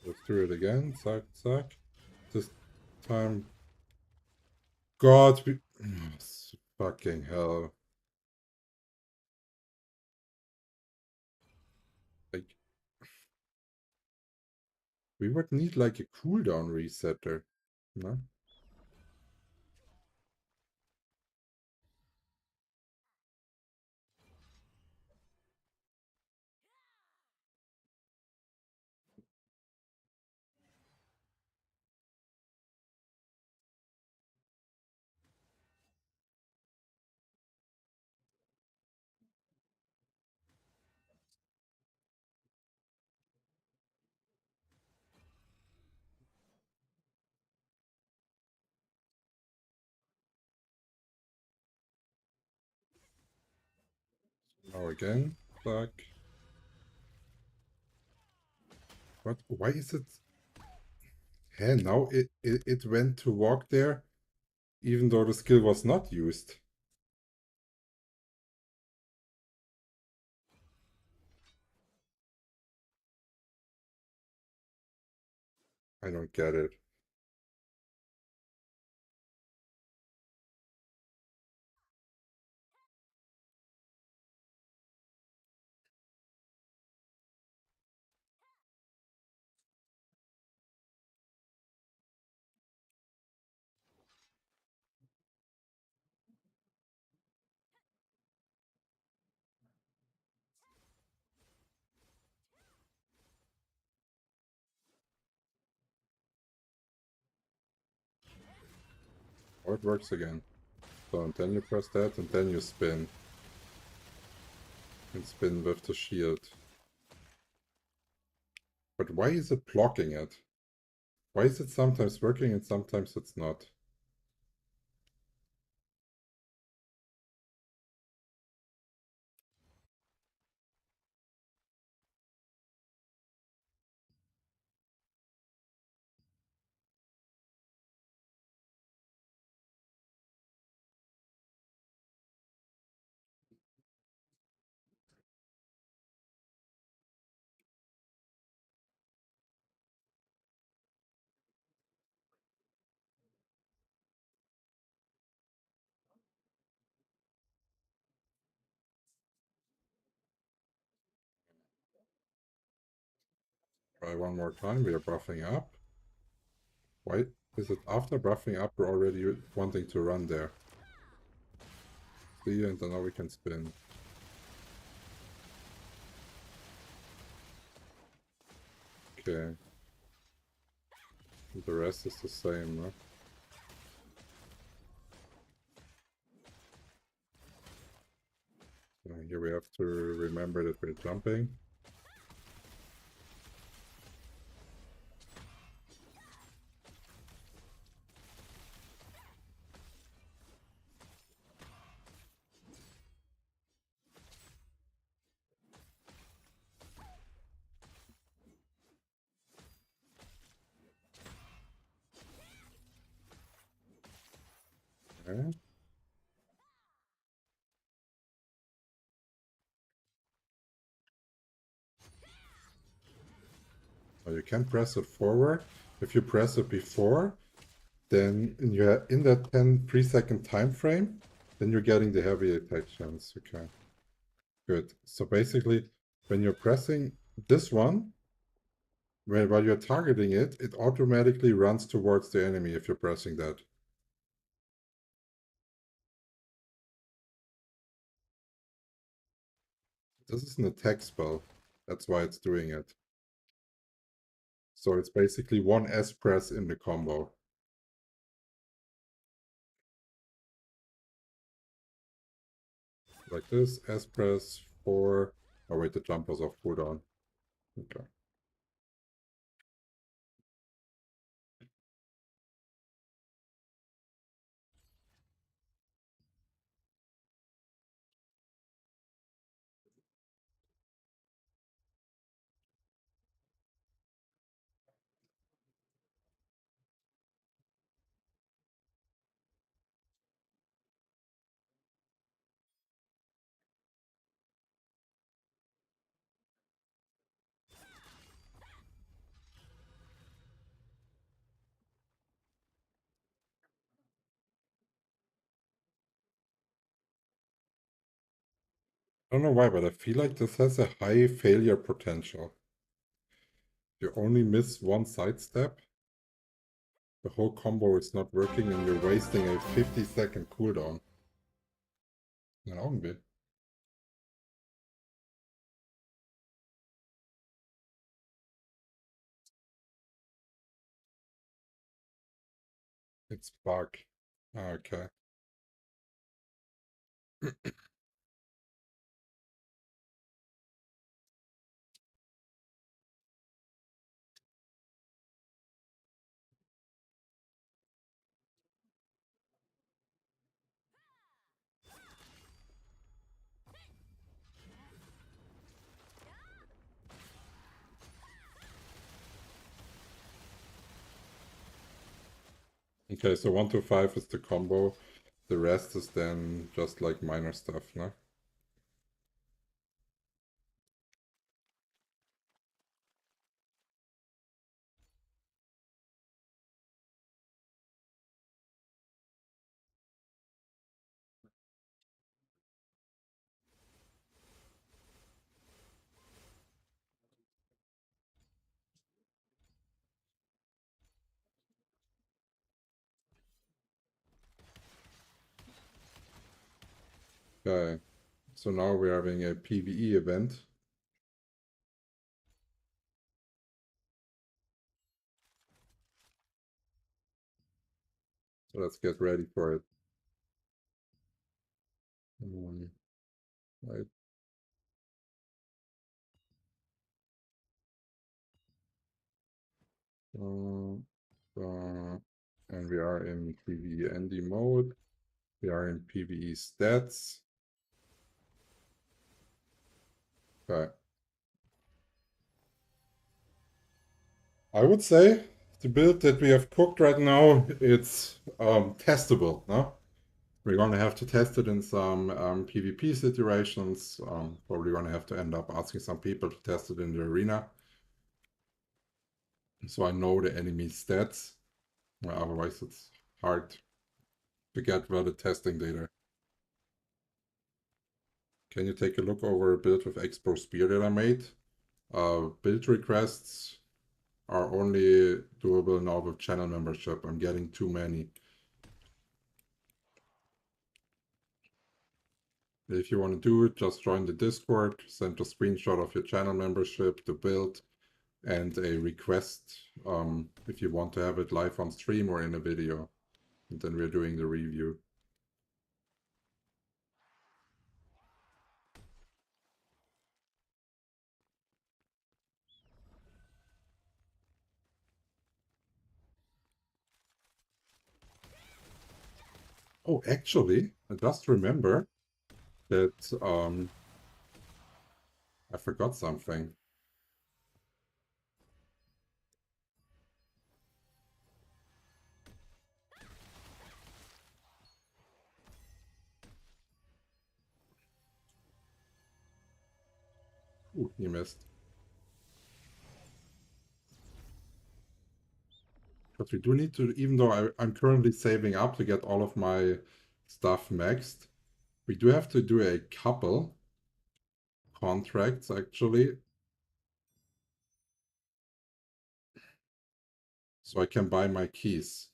A: Let's do it again. Zack, zack. This time. God, we... fucking hell. Like, we would need like a cooldown resetter. No? Now again. Zack. What? Why is it? Hey, now it went to walk there, even though the skill was not used. I don't get it. Oh, it works again. So, and then you press that, and then you spin. And spin with the shield. But why is it blocking it? Why is it sometimes working and sometimes it's not? Try one more time, we are buffing up. Why is it after buffing up we're already wanting to run there? See, and then now we can spin. Okay. The rest is the same, huh? So here we have to remember that we're jumping. Okay. Now you can press it forward. If you press it before, then you're in that 10 3-second time frame, then you're getting the heavy attack chance. Okay. Good. So basically, when you're pressing this one, while you're targeting it, it automatically runs towards the enemy if you're pressing that. This is an attack spell. That's why it's doing it. So it's basically one S press in the combo. Like this, S press, 4. Oh wait, the jump was off cooldown. Okay. I don't know why, but I feel like this has a high failure potential. You only miss one sidestep, the whole combo is not working and you're wasting a 50-second cooldown. Ein Augenblick. It's bug. Okay. Okay, so 1 to 5 is the combo. The rest is then just like minor stuff, no? Okay, so now we're having a PvE event. So let's get ready for it. Right. And we are in PvE ND mode. We are in PvE stats. Okay. I would say the build that we have cooked right now, it's testable, no? We're going to have to test it in some PvP situations. Probably going to have to end up asking some people to test it in the arena. So I know the enemy stats. Otherwise, it's hard to get valid testing data. Can you take a look over a build with Expo Spear that I made? Build requests are only doable now with channel membership. I'm getting too many. If you want to do it, just join the Discord, send a screenshot of your channel membership, the build, and a request if you want to have it live on stream or in a video. And then we're doing the review. Oh, actually, I just remember that I forgot something. Ooh, he missed. But we do need to, even though I'm currently saving up to get all of my stuff maxed, we do have to do a couple contracts actually. So I can buy my keys.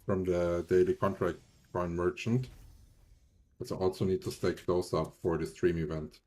A: from the daily contract coin merchant. But I also need to stack those up for the stream event.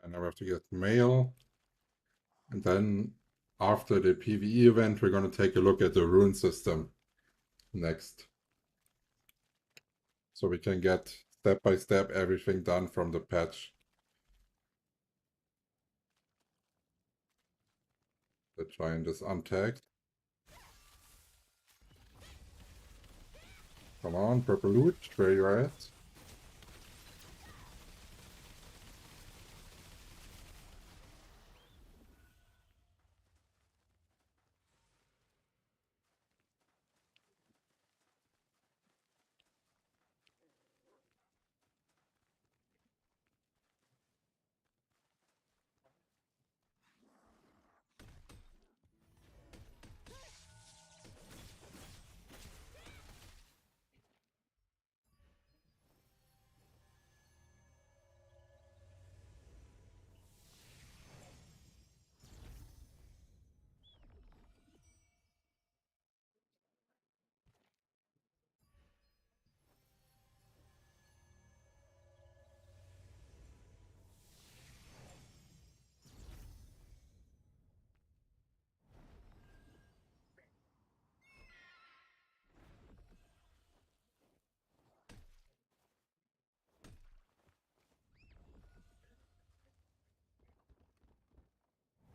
A: And now we have to get mail. And then after the PvE event, we're going to take a look at the rune system next. So we can get step by step everything done from the patch. The giant is untagged. Come on, purple loot, where you are at?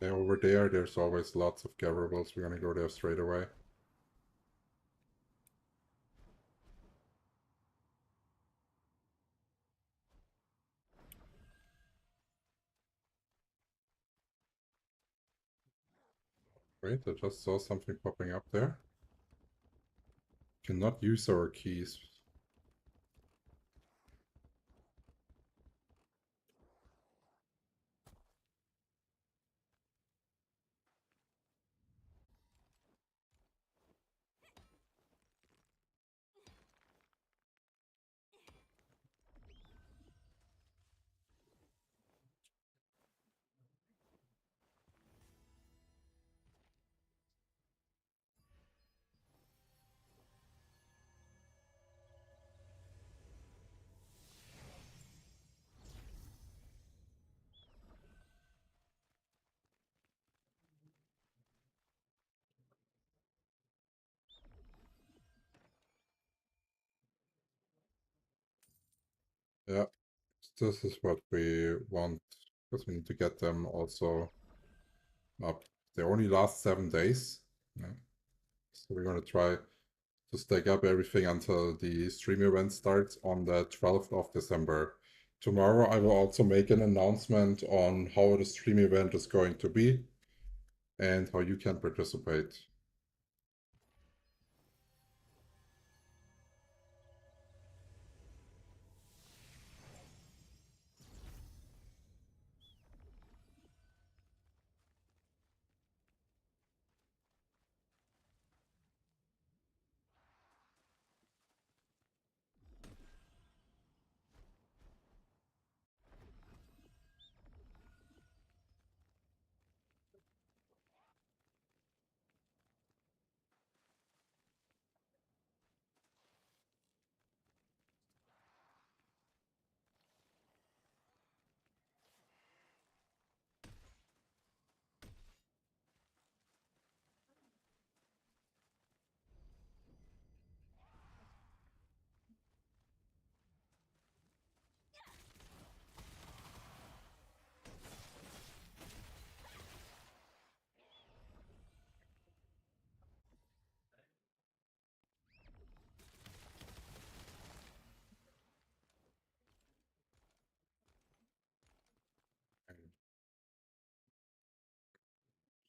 A: They're over there, there's always lots of gatherable. We're gonna go there straight away. Wait, I just saw something popping up there. Cannot use our keys. Yeah, this is what we want, because we need to get them also up. They only last 7 days. Yeah. So we're gonna try to stack up everything until the stream event starts on the 12th of December. Tomorrow I will also make an announcement on how the stream event is going to be and how you can participate.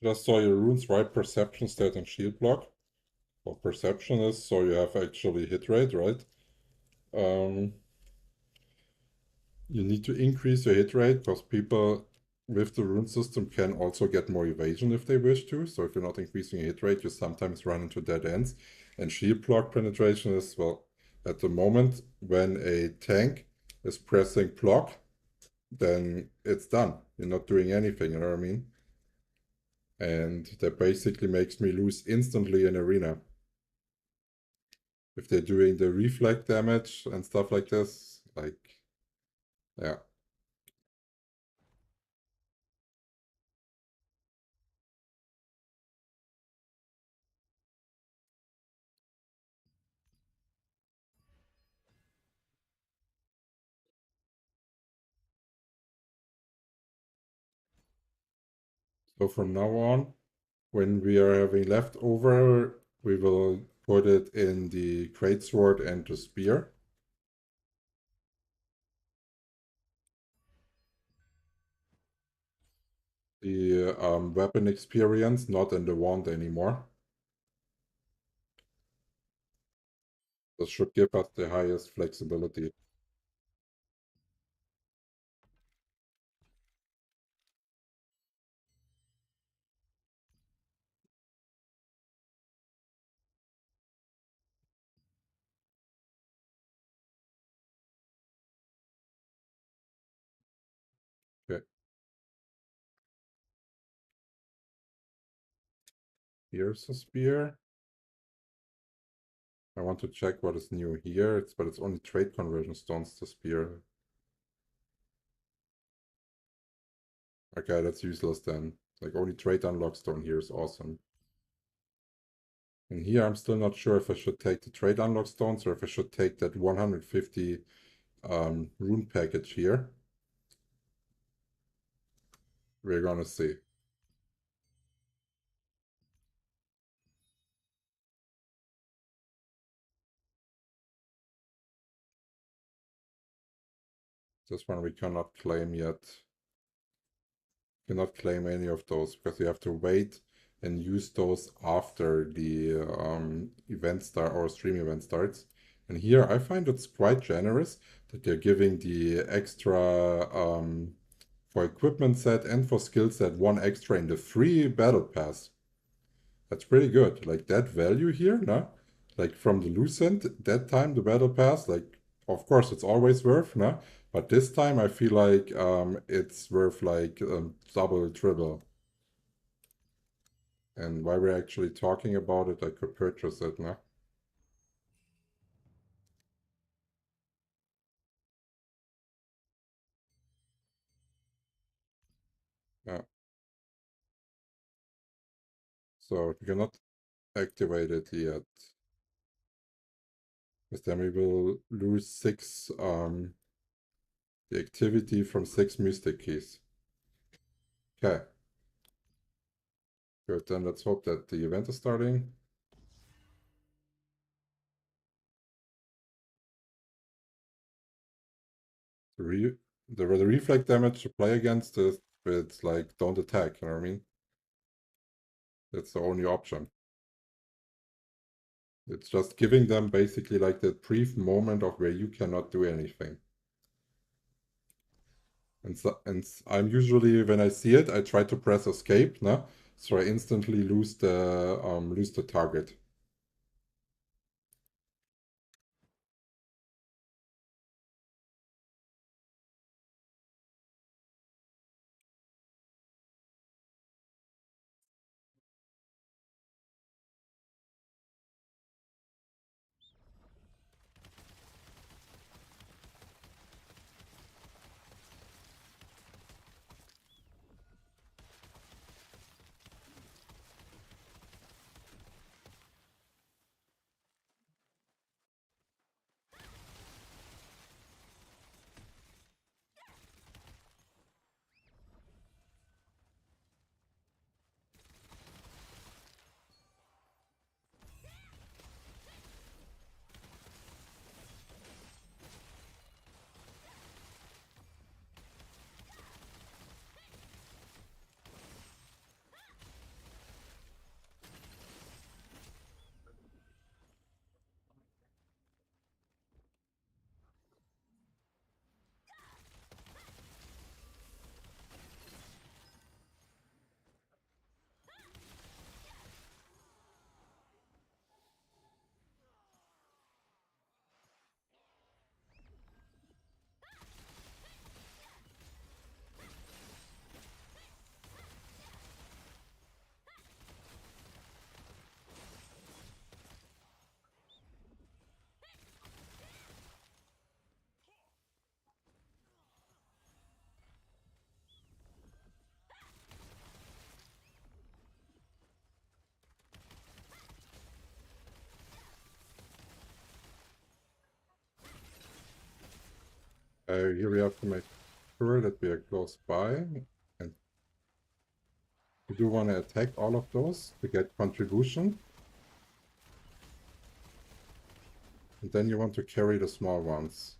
A: Just saw your runes, right? Perception, stat, and shield block. Well, perception is so you have actually hit rate, right? You need to increase your hit rate because people with the rune system can also get more evasion if they wish to. So if you're not increasing your hit rate, you sometimes run into dead ends. And shield block penetration is, well, at the moment when a tank is pressing block, then it's done. You're not doing anything, you know what I mean? And that basically makes me lose instantly in arena. If they're doing the reflect damage and stuff like this, like, yeah. So from now on, when we are having leftover, we will put it in the greatsword and the spear. The weapon experience, not in the wand anymore. This should give us the highest flexibility. Okay, here's a spear. I want to check what is new here. But it's only trade conversion stones, the spear. Okay, that's useless then. Like only trade unlock stone here is awesome. And here I'm still not sure if I should take the trade unlock stones or if I should take that 150 rune package here. We're gonna see. This one we cannot claim yet. Cannot claim any of those because you have to wait and use those after the event start or stream event starts. And here I find it's quite generous that they're giving the extra for equipment set and for skill set one extra in the free battle pass. That's pretty good. Like that value here, no? Like from the Lucent, that time the battle pass, like of course it's always worth, no? But this time I feel like it's worth like double, triple. And while we're actually talking about it, I could purchase it, no? Yeah. So we cannot activate it yet. Because then we will lose six the activity from 6 mystic keys. Okay. Good, then let's hope that the event is starting. The, the reflect damage to play against is it's like don't attack, you know what I mean? That's the only option. It's just giving them basically like that brief moment of where you cannot do anything. And I'm usually when I see it, I try to press escape, no? So I instantly lose the target. Here we have to make sure that we are close by, and we do want to attack all of those to get contribution. And then you want to carry the small ones.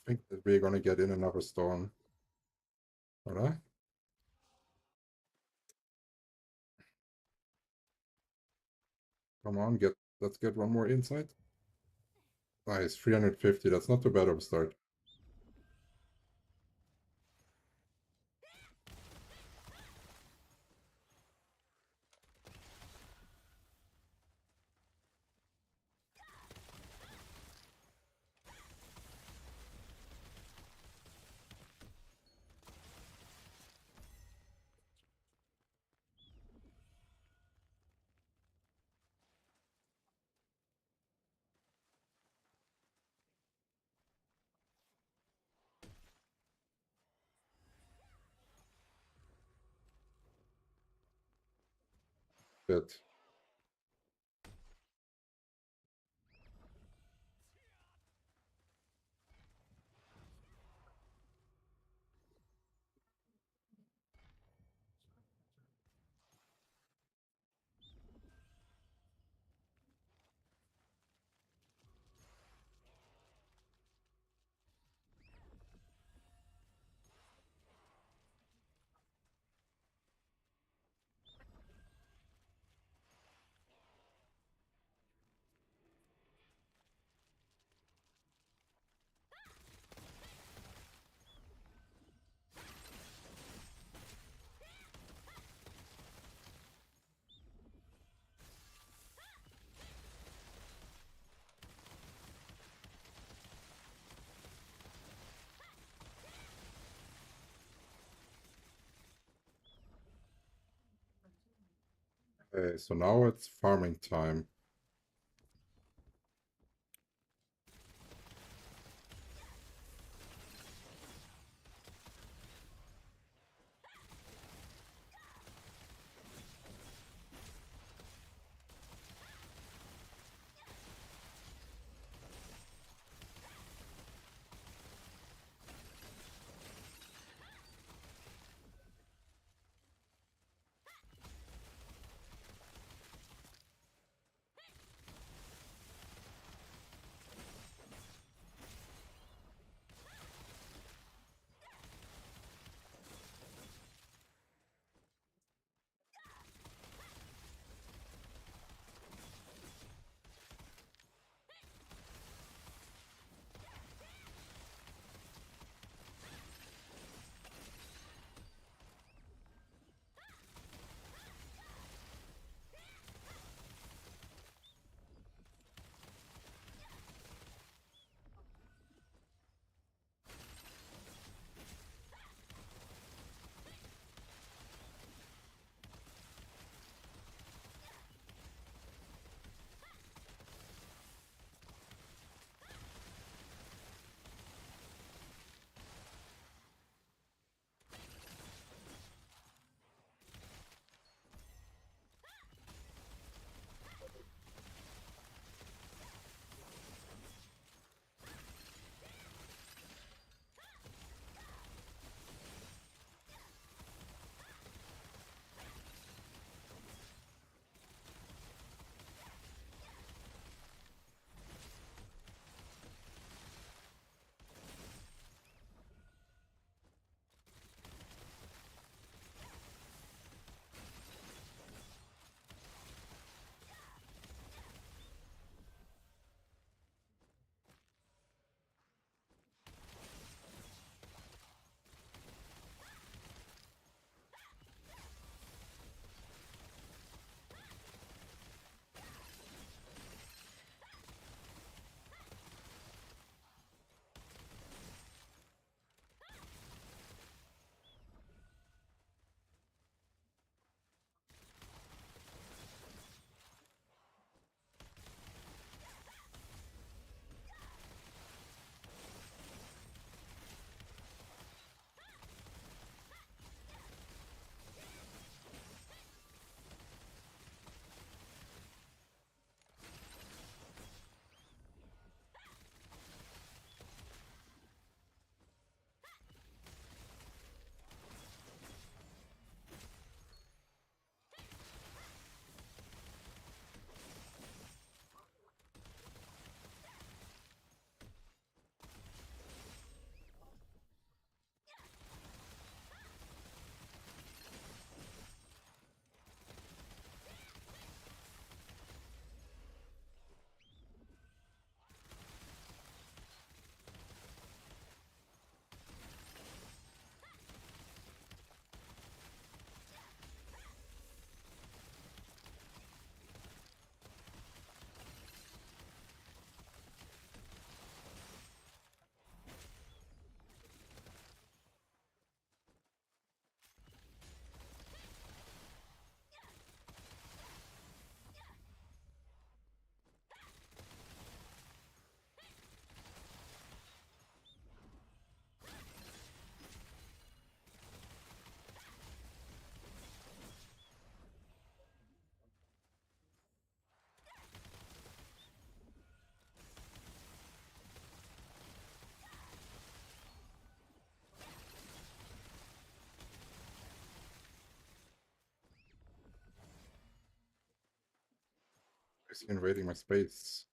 A: I think that we're gonna get in another storm. Alright? Come on, let's get one more insight. Nice, 350, that's not too bad of a start. Good. Okay, so now it's farming time. Is he invading my space?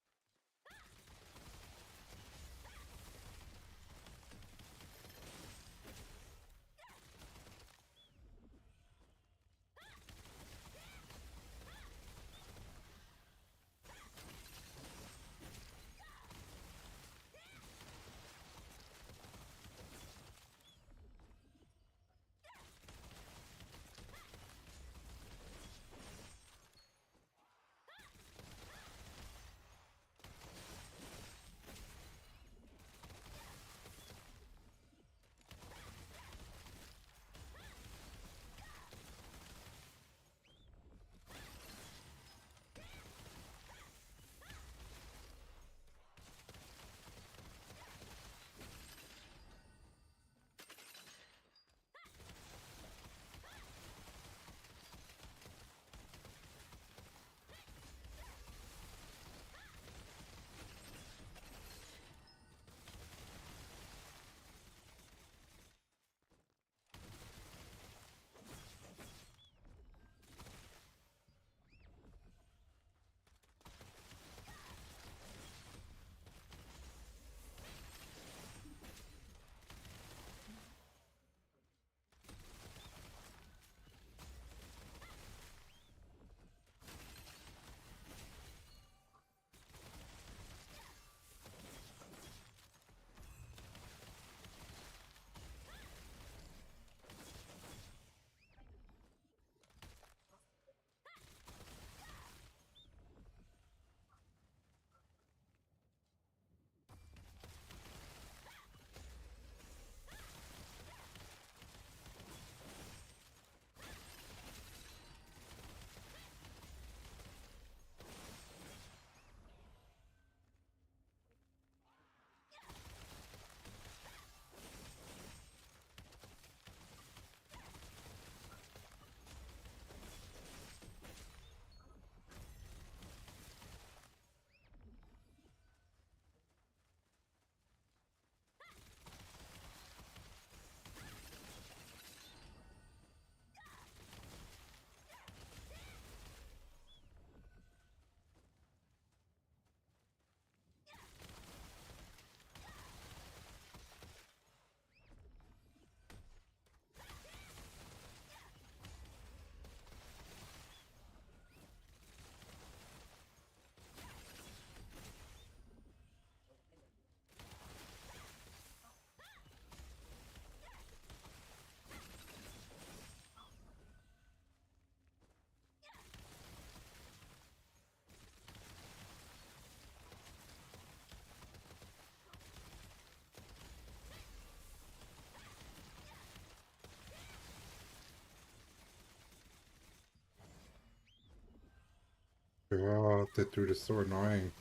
A: God, that dude is so annoying.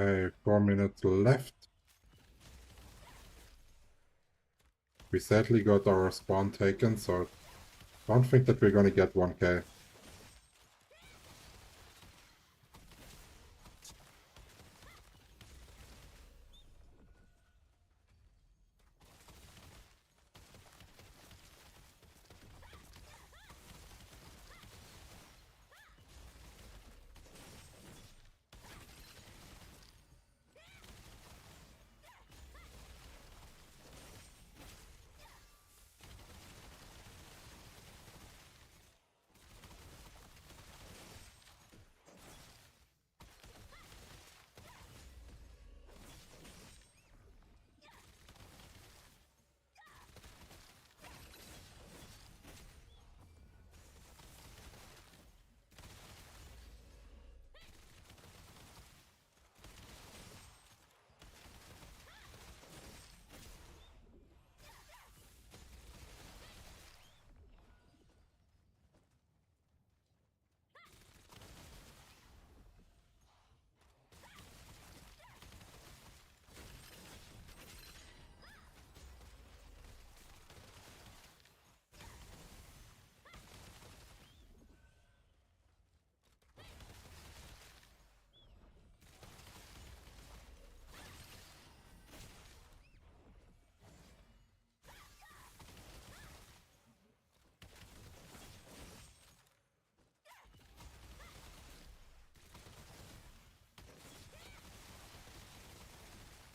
A: Okay, 4 minutes left. We sadly got our spawn taken, so don't think that we're gonna get 1k.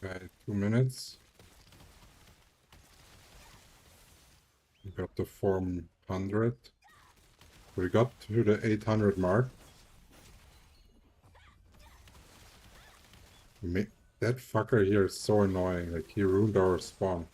A: Okay, 2 minutes. We got to 400. We got to the 800 mark. That fucker here is so annoying. Like, he ruined our spawn.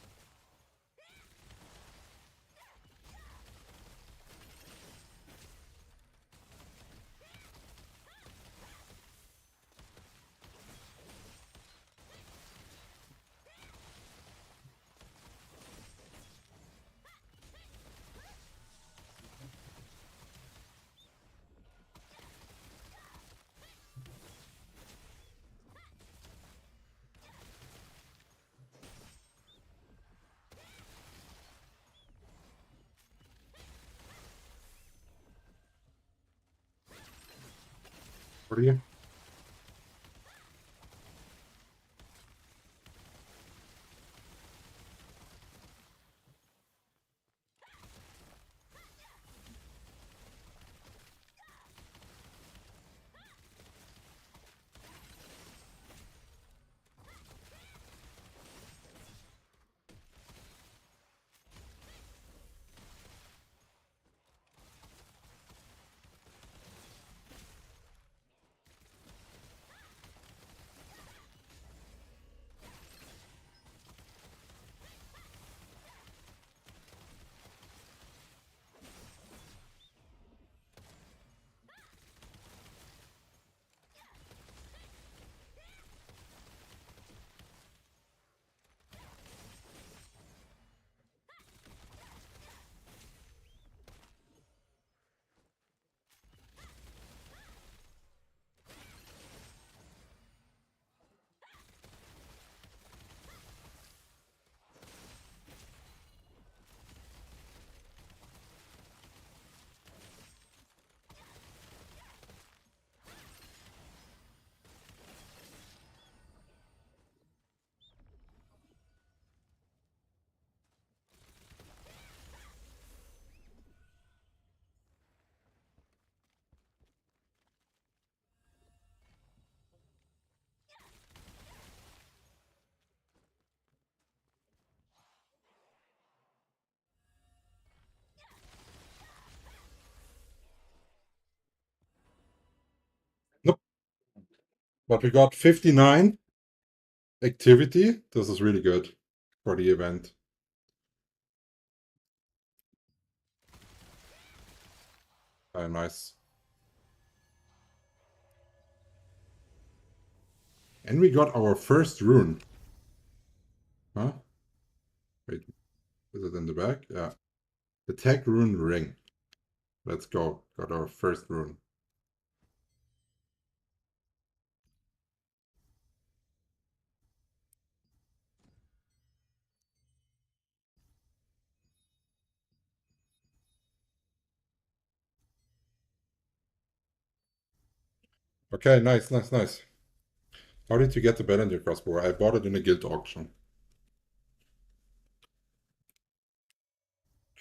A: What are you? Nope. But we got 59 activity. This is really good for the event. Nice. And we got our first rune. Huh? Wait, is it in the back? Yeah. The tech rune ring. Let's go. Got our first rune. Okay, nice, nice, nice. How did you get the Ballinger crossbow? I bought it in a guild auction.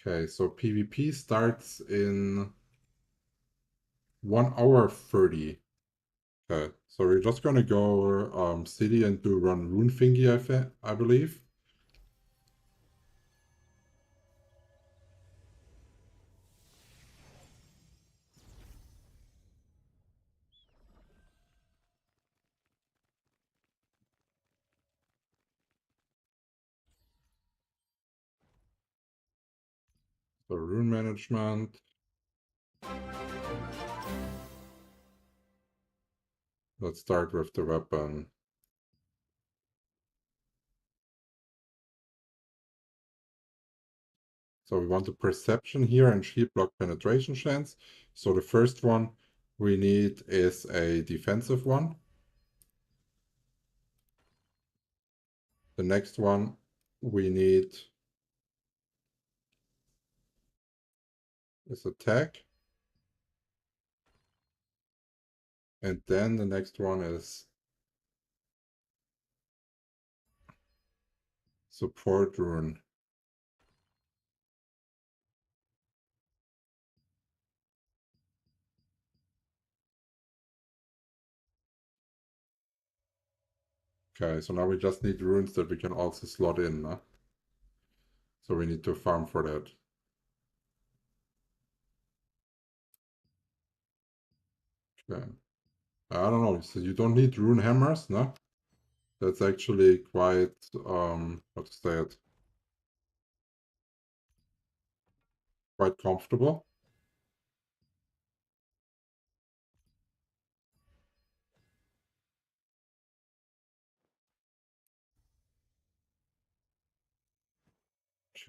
A: Okay, so PvP starts in 1 hour 30. Okay, so we're just gonna go city and do run Rune thingy, I believe. So rune management. Let's start with the weapon. So we want the perception here and shield block penetration chance. So the first one we need is a defensive one. The next one we need is attack. And then the next one is support rune. Okay, so now we just need runes that we can also slot in. Huh? So we need to farm for that. Okay. I don't know. So you don't need rune hammers, no? That's actually quite, how to say it? Quite comfortable.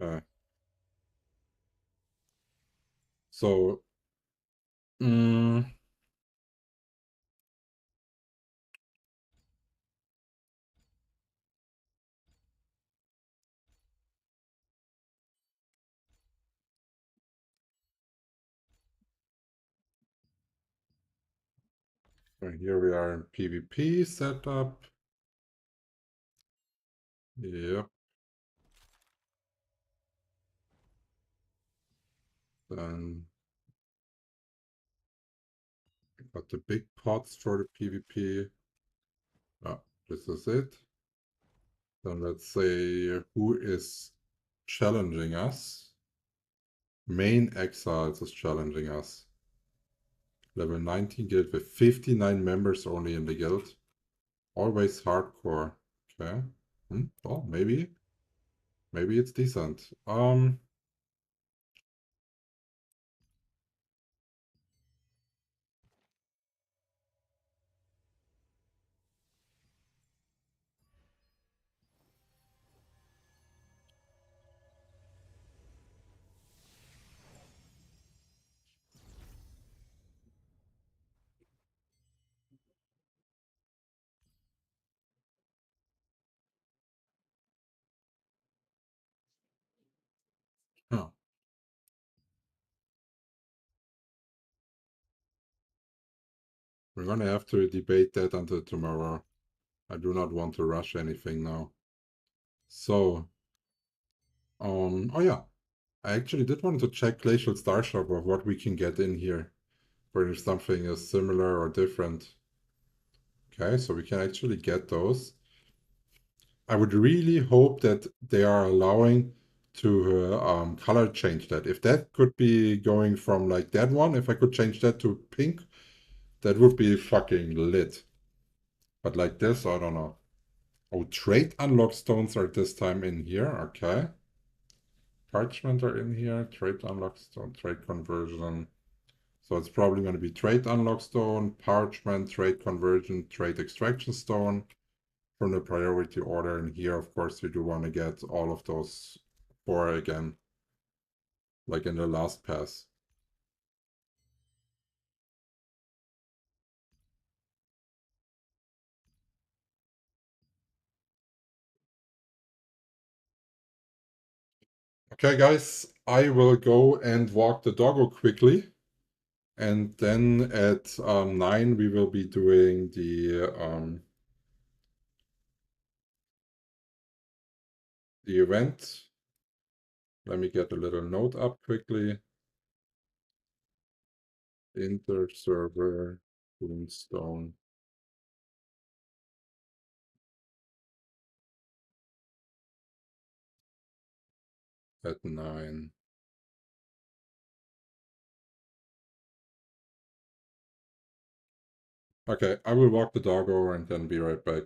A: Okay. So, mm, so here we are in PvP setup. Yep. Then got the big pots for the PvP. Ah, this is it. Then let's say who is challenging us. Main Exiles is challenging us. Level 19 guild with 59 members only in the guild. Always hardcore. Okay. Well, maybe. Maybe it's decent. Huh. We're gonna have to debate that until tomorrow. I do not want to rush anything now. So, oh yeah. I actually did want to check Glacial Starshop of what we can get in here. Whether something is similar or different. Okay, so we can actually get those. I would really hope that they are allowing to color change that. If that could be going from like that one, if I could change that to pink, that would be fucking lit. But like this, I don't know. Oh, trade unlock stones are this time in here. Okay. Parchment are in here. Trade unlock stone, trade conversion. So it's probably going to be trade unlock stone, parchment, trade conversion, trade extraction stone from the priority order. And here, of course, we do want to get all of those four again, like in the last pass. Okay, guys, I will go and walk the doggo quickly. And then at 9 we will be doing the event. Let me get a little note up quickly. Inter-server Runestone. At 9. Okay, I will walk the dog over and then be right back.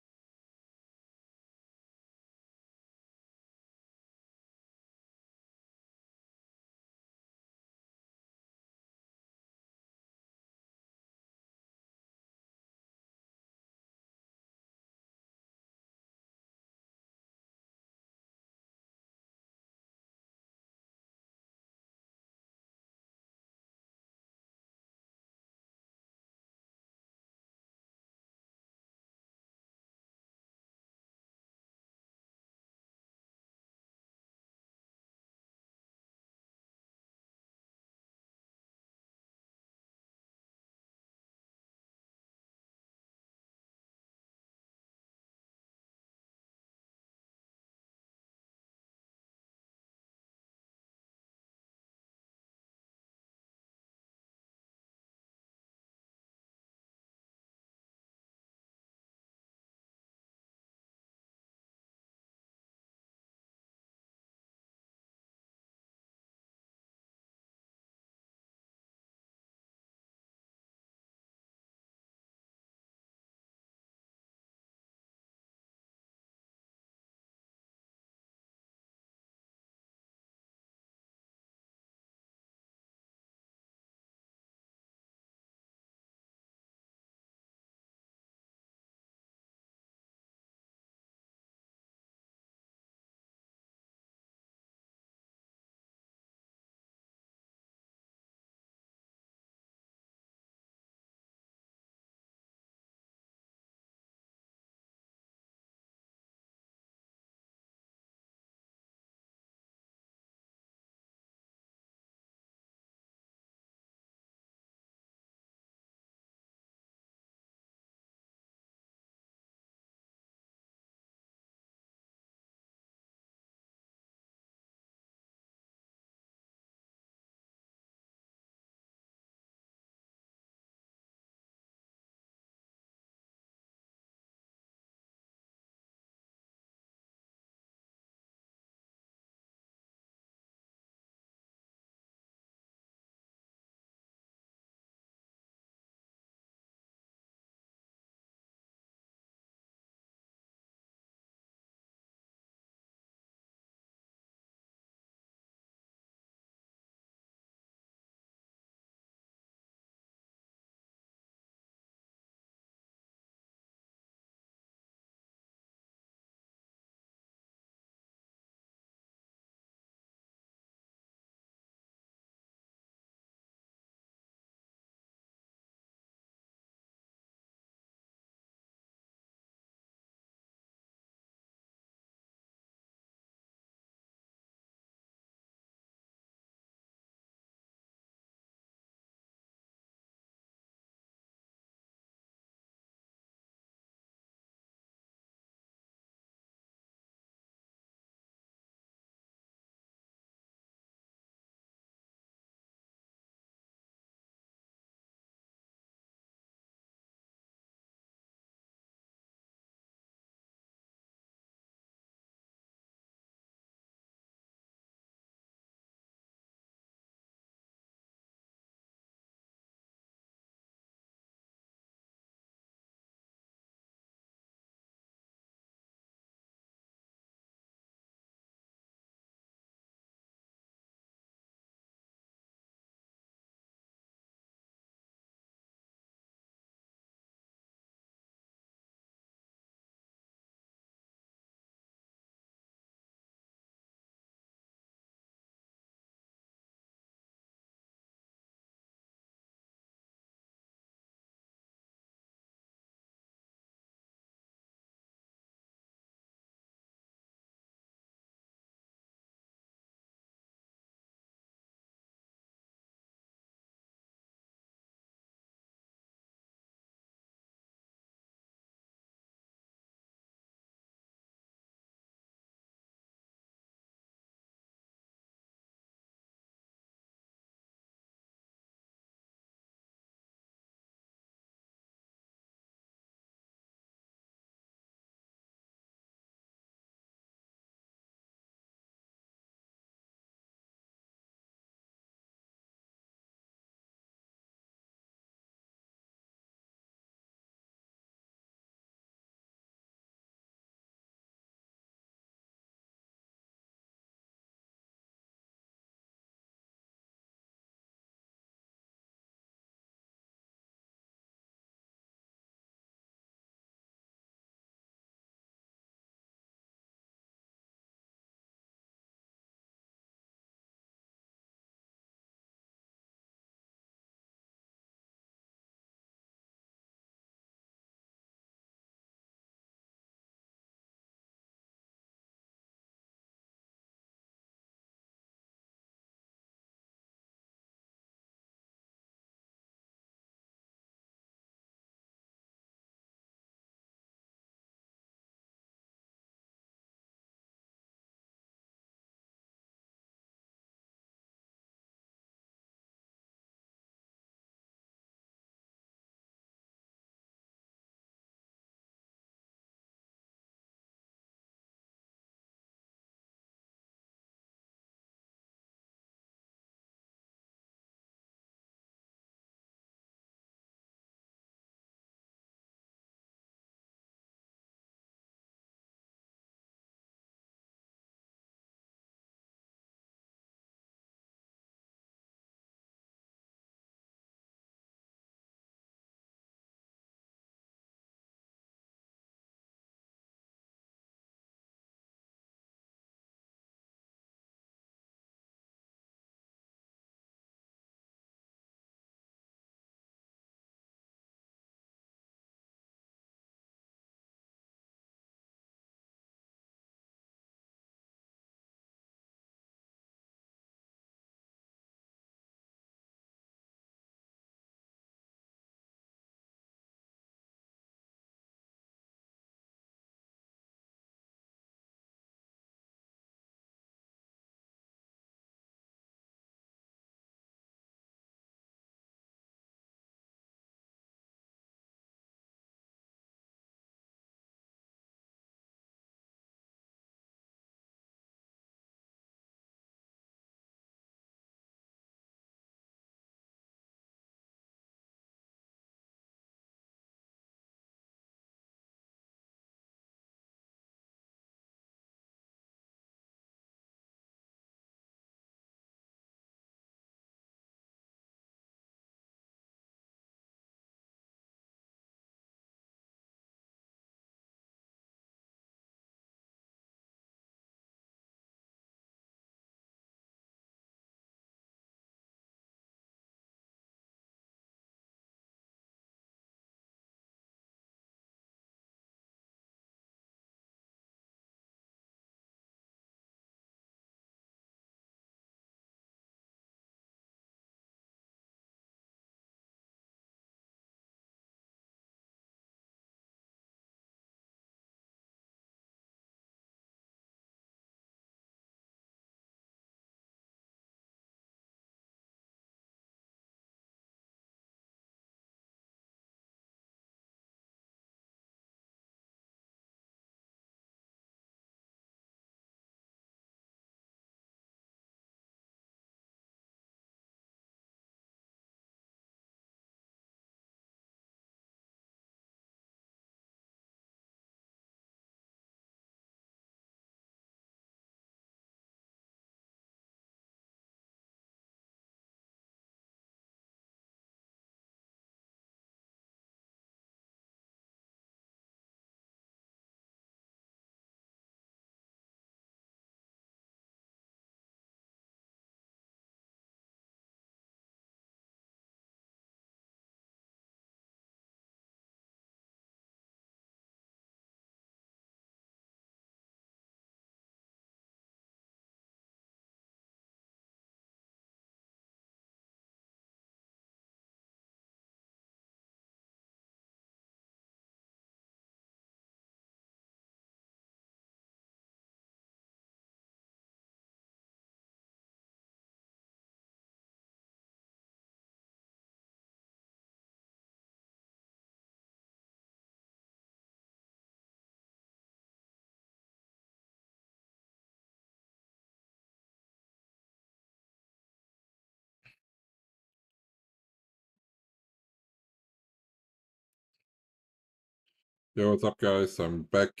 A: Yo, what's up, guys? I'm back.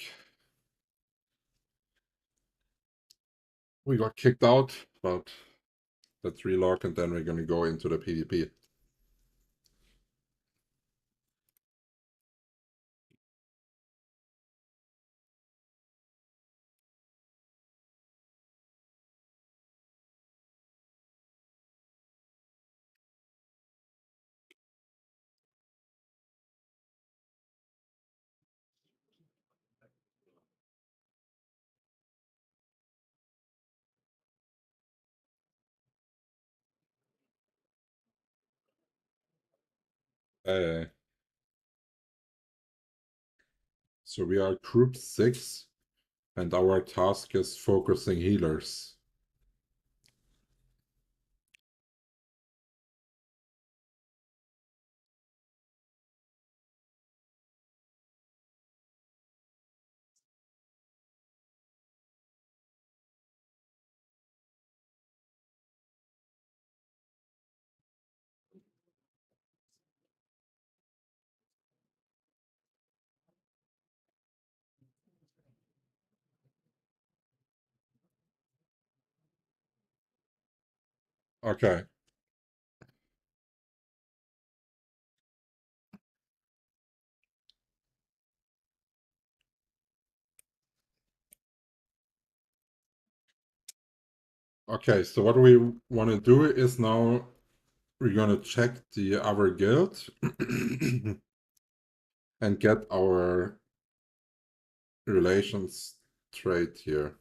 A: We got kicked out, but let's relog and then we're gonna go into the PvP. Uh, so we are group 6, and our task is focusing healers. Okay. Okay, so what we want to do is now we're gonna check the other guild and get our relations straight here.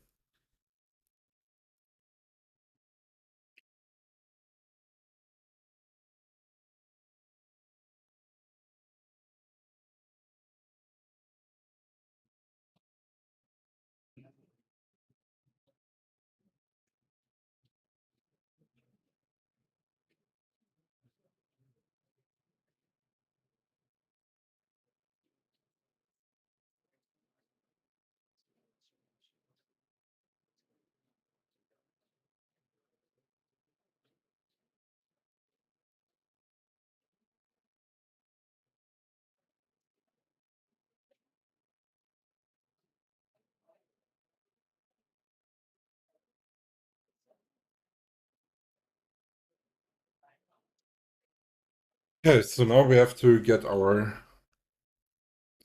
A: Okay, so now we have to get our.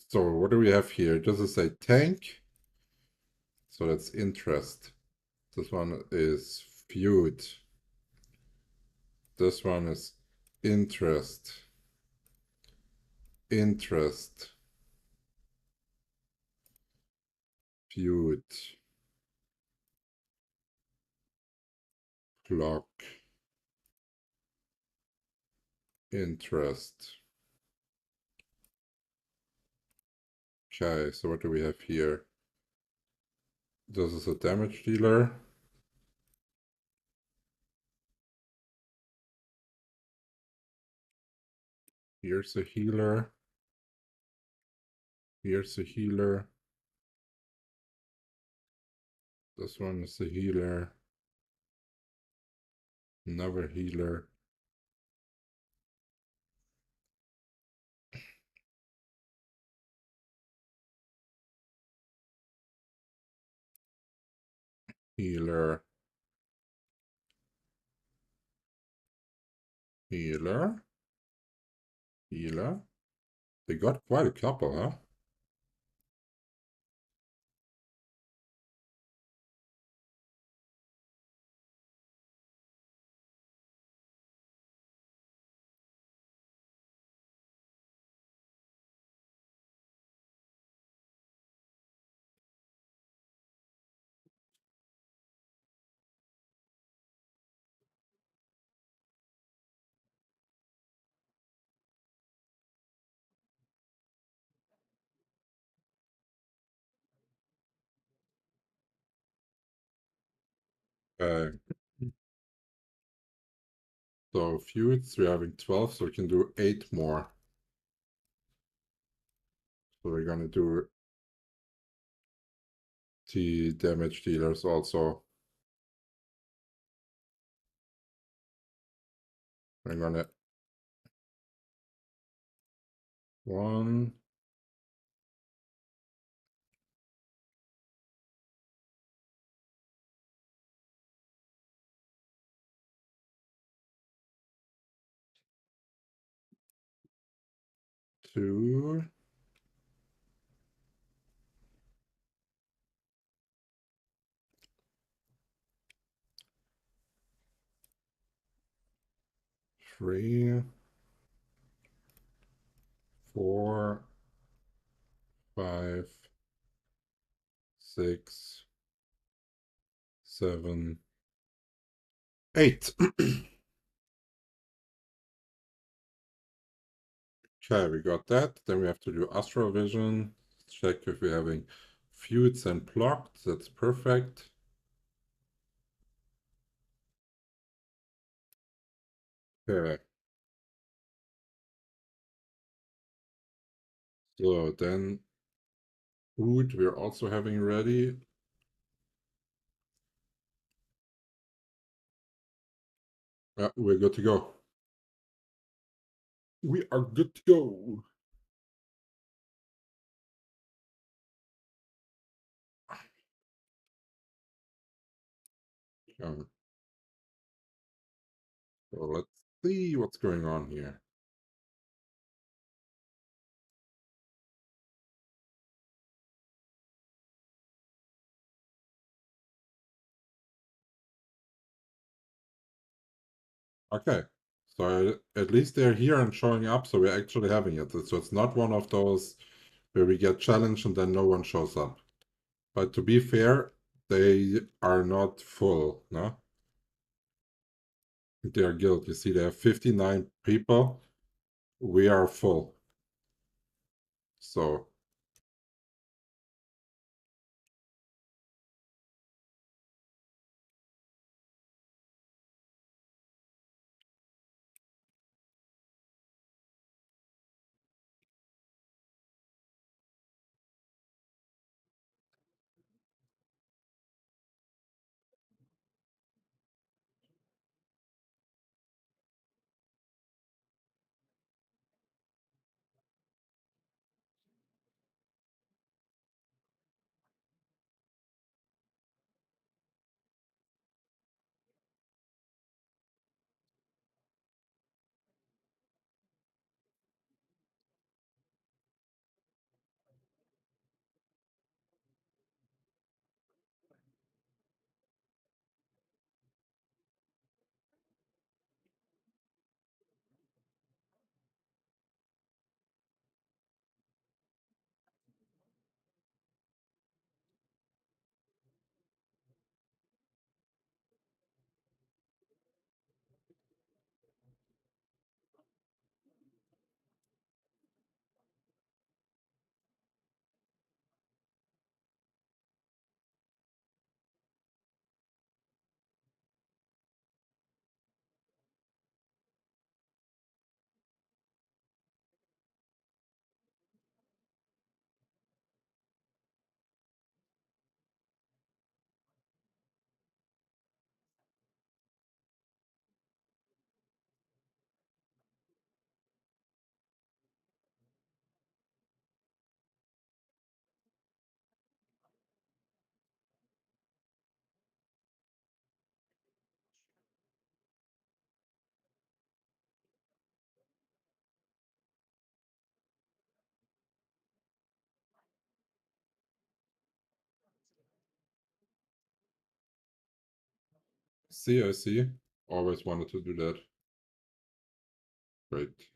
A: So what do we have here? Does it say tank? So that's interest. This one is feud. This one is interest. Interest. Feud. Clock. Interest. Okay, so what do we have here? This is a damage dealer. Here's a healer. Here's a healer. This one is a healer. Another healer. Healer. Healer. Healer. They got quite a couple, huh? Uh, so feuds, we're having 12, so we can do 8 more. So we're gonna do the damage dealers also. We're gonna 1, 2, 3, 4, 5, 6, 7, 8. Okay, we got that. Then we have to do astral vision. Check if we're having feuds and blocked. That's perfect. Okay. So then food we're also having ready. Yeah, we're good to go. We are good to go. Um, so let's see what's going on here. Okay. So at least they're here and showing up, so we're actually having it. So it's not one of those where we get challenged and then no one shows up. But to be fair, they are not full, no? Their guild, you see, they have 59 people. We are full. So, see, I see. Always wanted to do that. Great.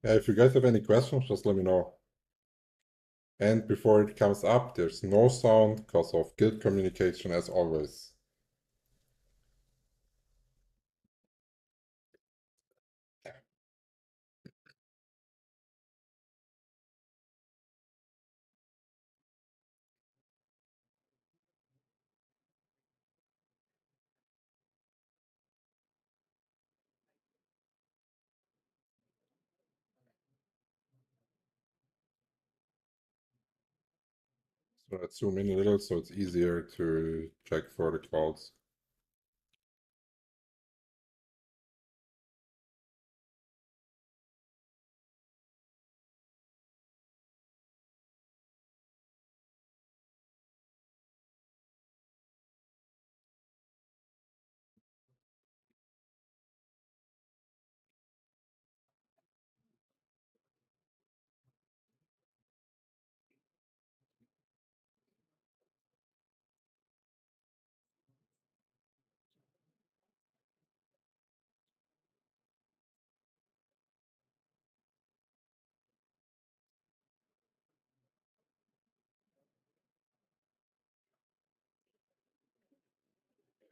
A: Yeah, if you guys have any questions, just let me know. And before it comes up, there's no sound because of guild communication as always. So let's zoom in a little so it's easier to check for the clouds.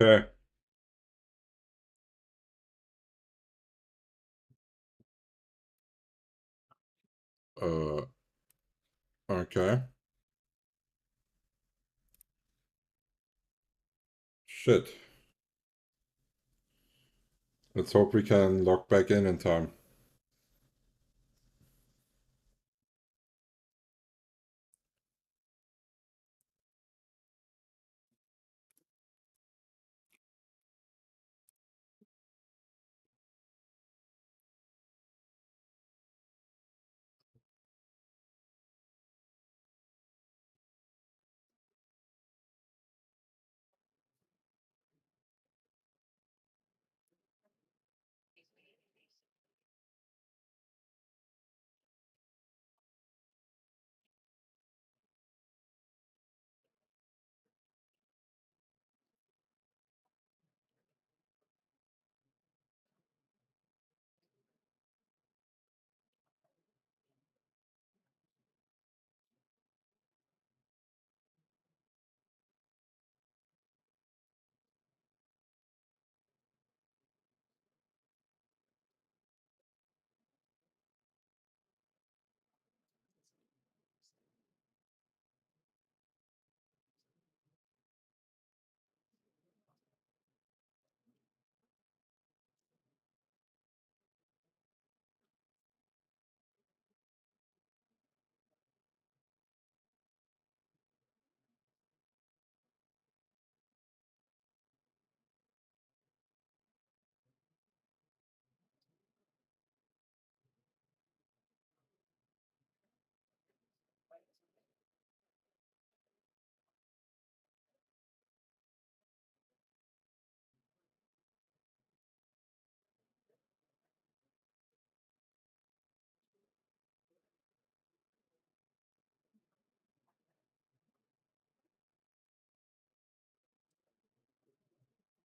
A: Okay. Uh, okay. Shit. Let's hope we can log back in time.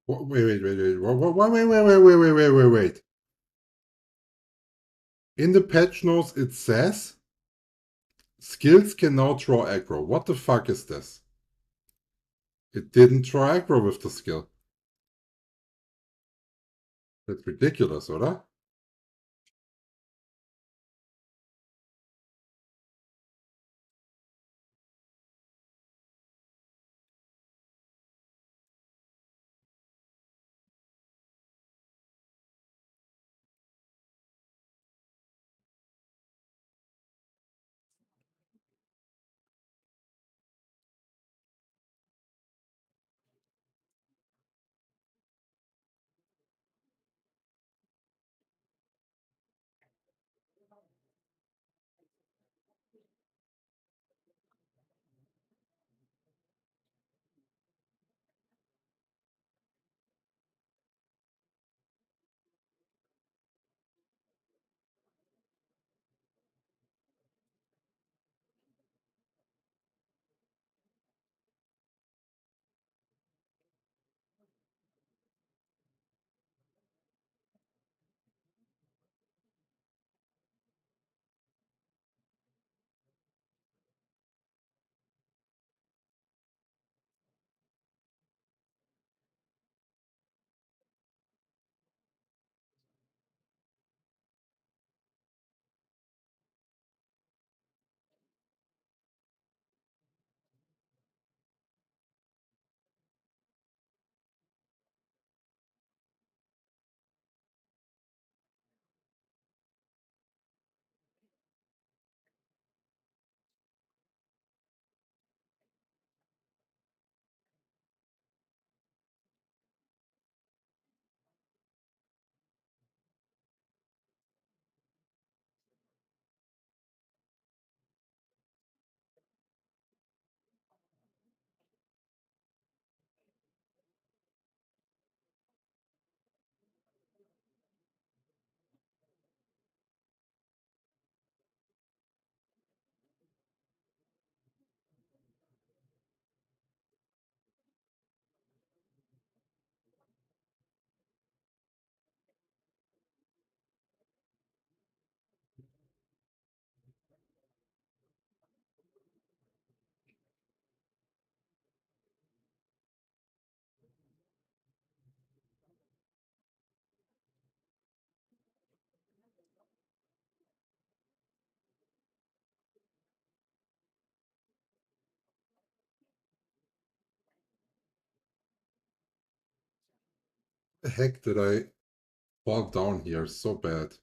A: Wait. In the patch notes, it says skills can now draw aggro. What the fuck is this? It didn't draw aggro with the skill. That's ridiculous, oder? the heck did I fall down here so bad?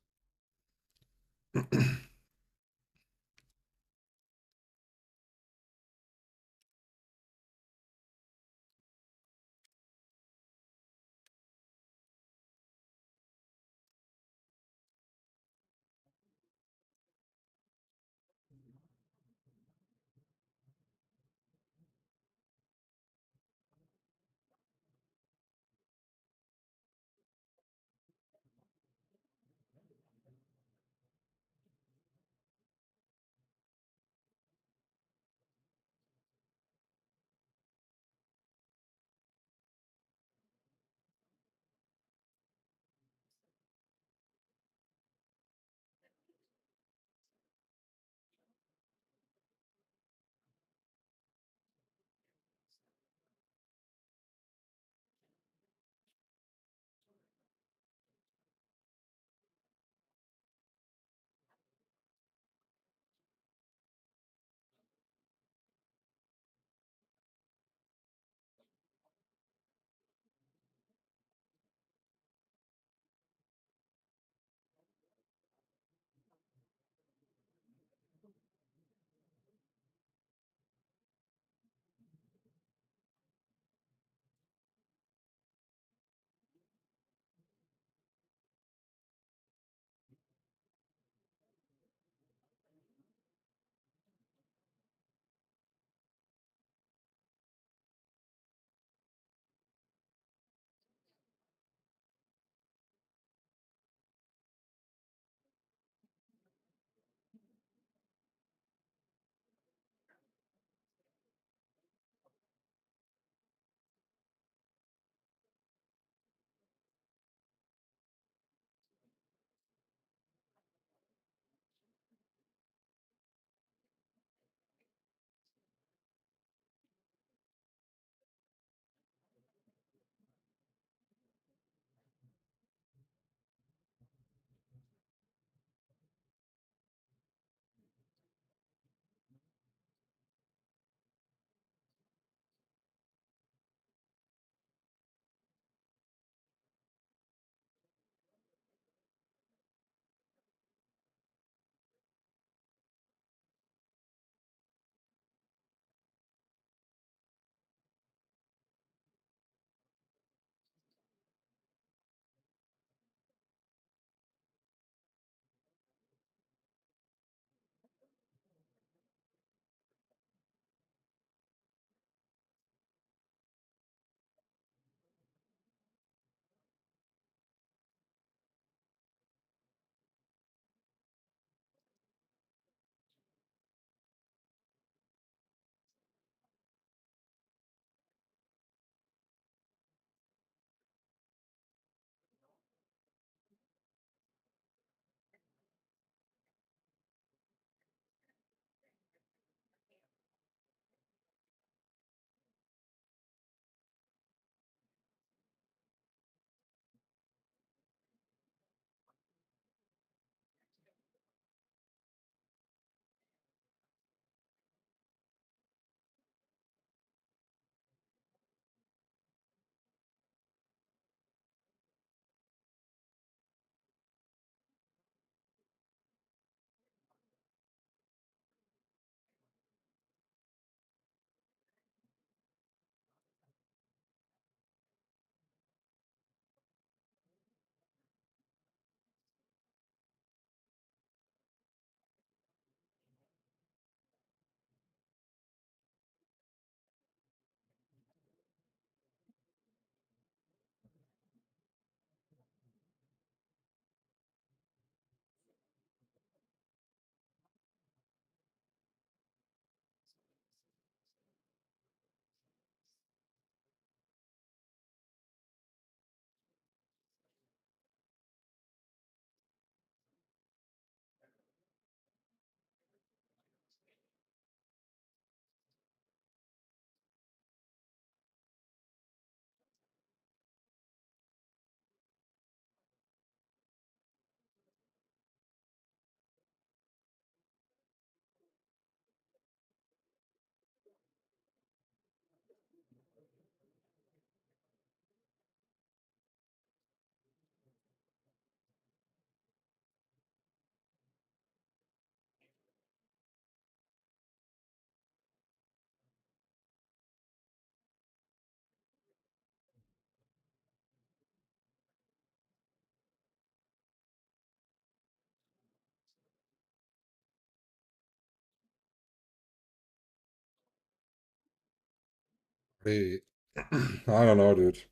A: Hey, I don't know, dude.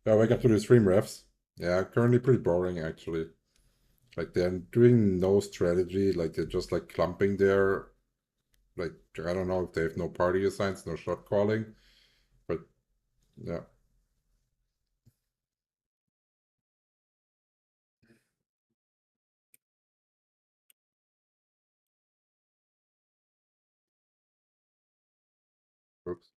A: Yeah, wake up to the stream refs. Yeah, currently pretty boring actually. Like they're doing no strategy, like they're just like clumping there. Like I don't know if they have no party assigns, no shot calling, but yeah. Oops.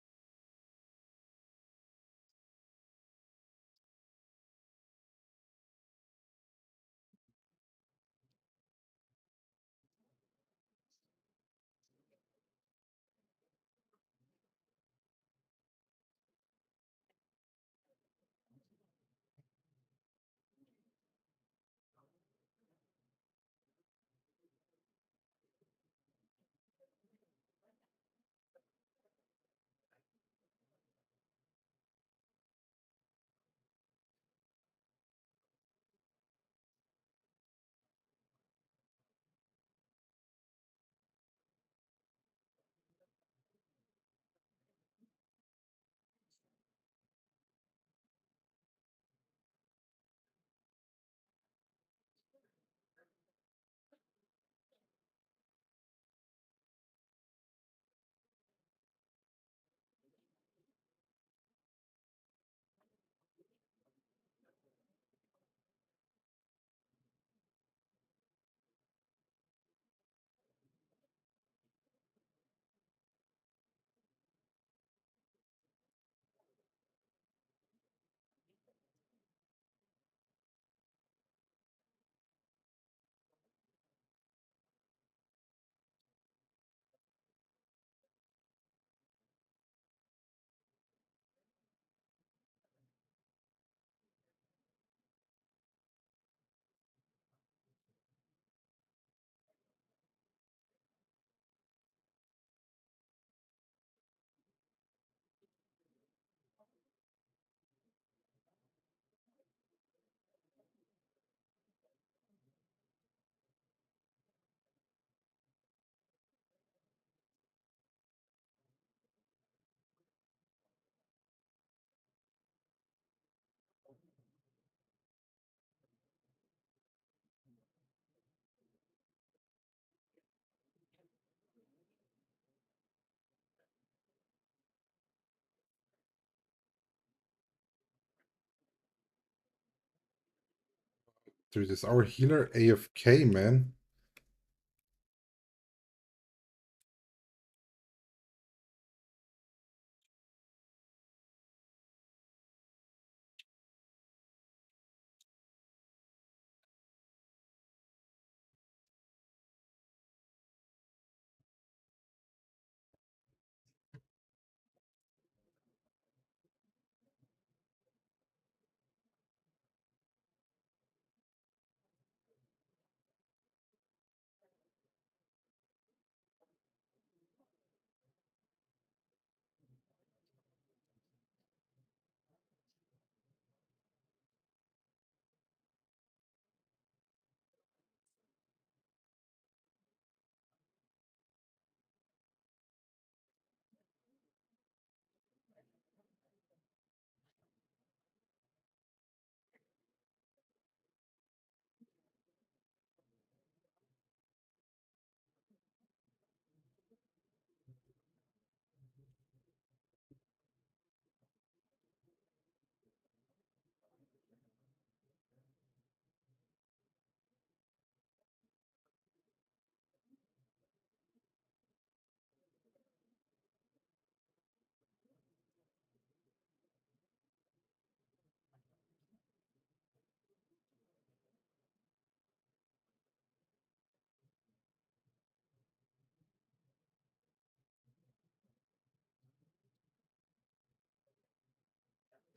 A: Dude, is our healer AFK, man?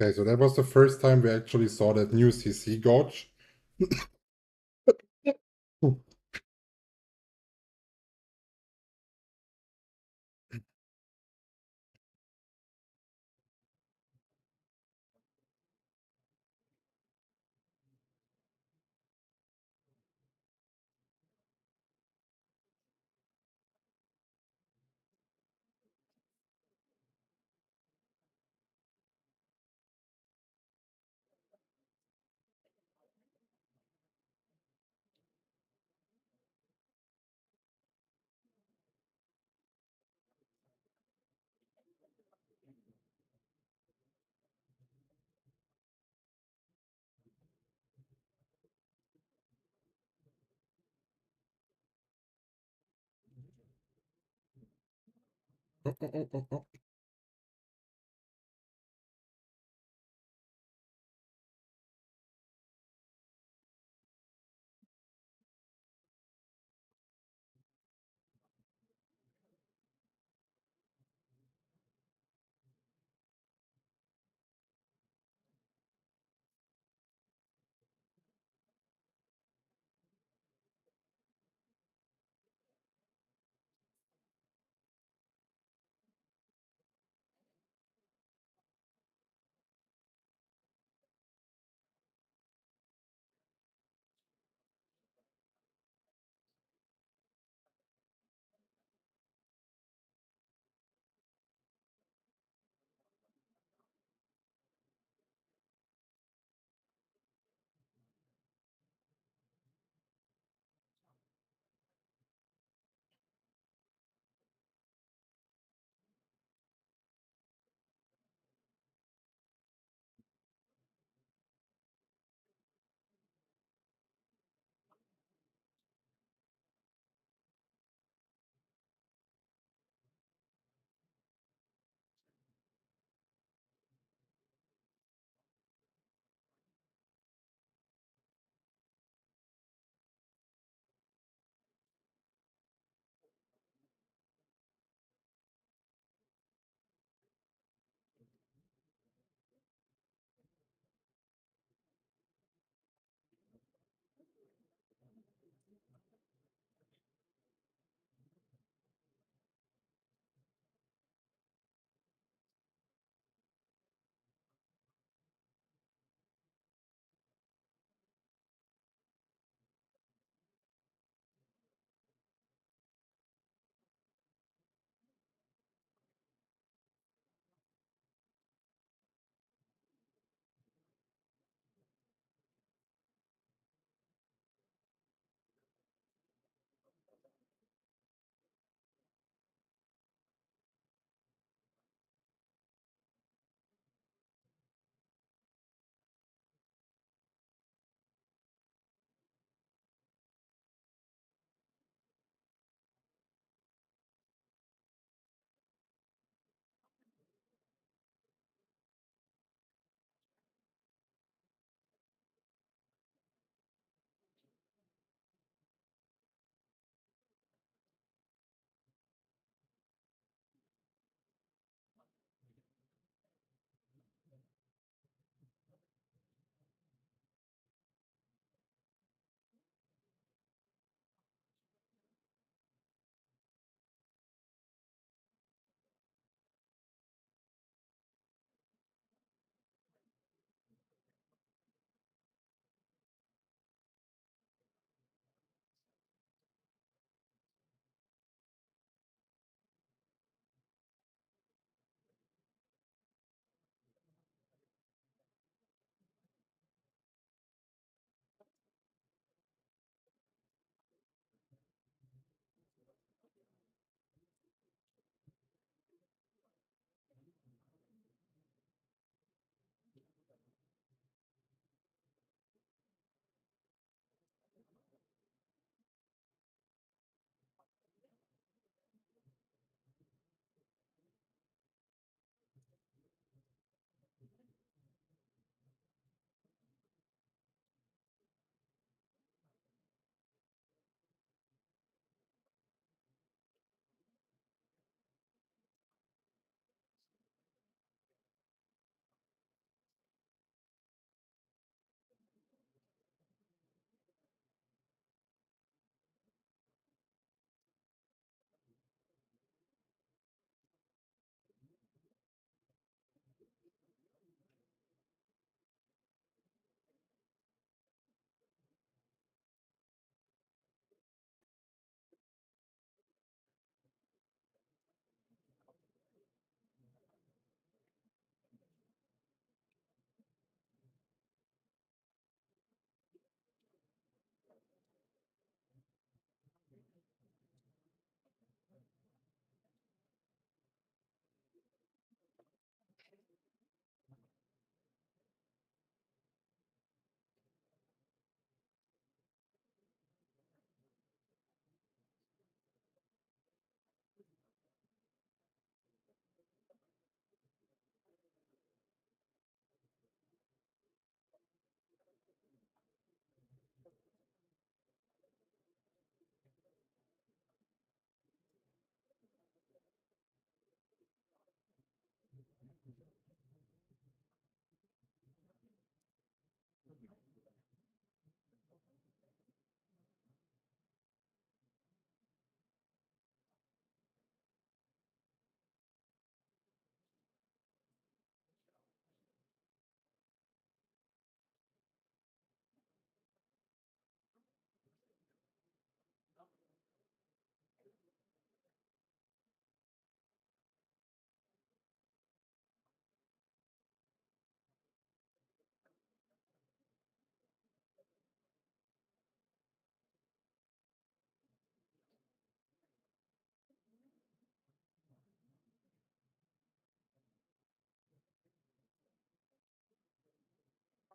A: Okay, so that was the first time we actually saw that new CC gauge. Oh, oh, oh, oh, oh.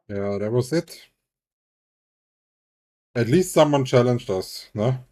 A: Yeah, that was it. At least someone challenged us, no?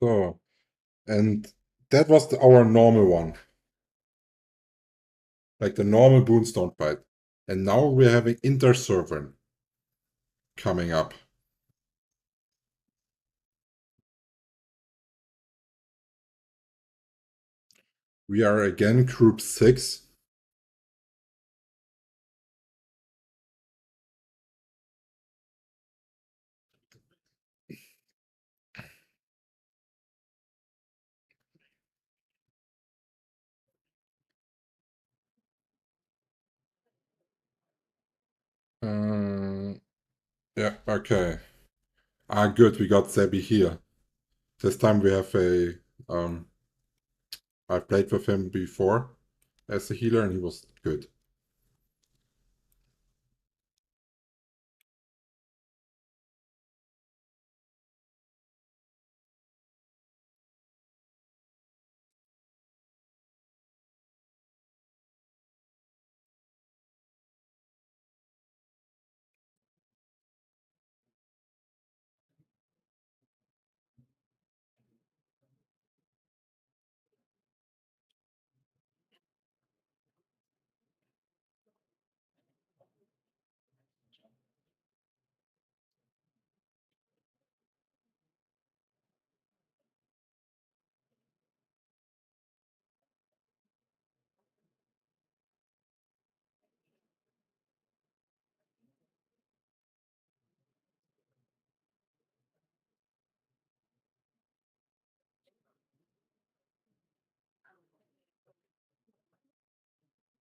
A: So, and that was our normal one, like the normal Boonstone fight. And now we're having Inter-Server coming up. We are again group 6. Yeah, okay. Ah, good, we got Sebi here. This time we have um, I've played with him before as a healer and he was good.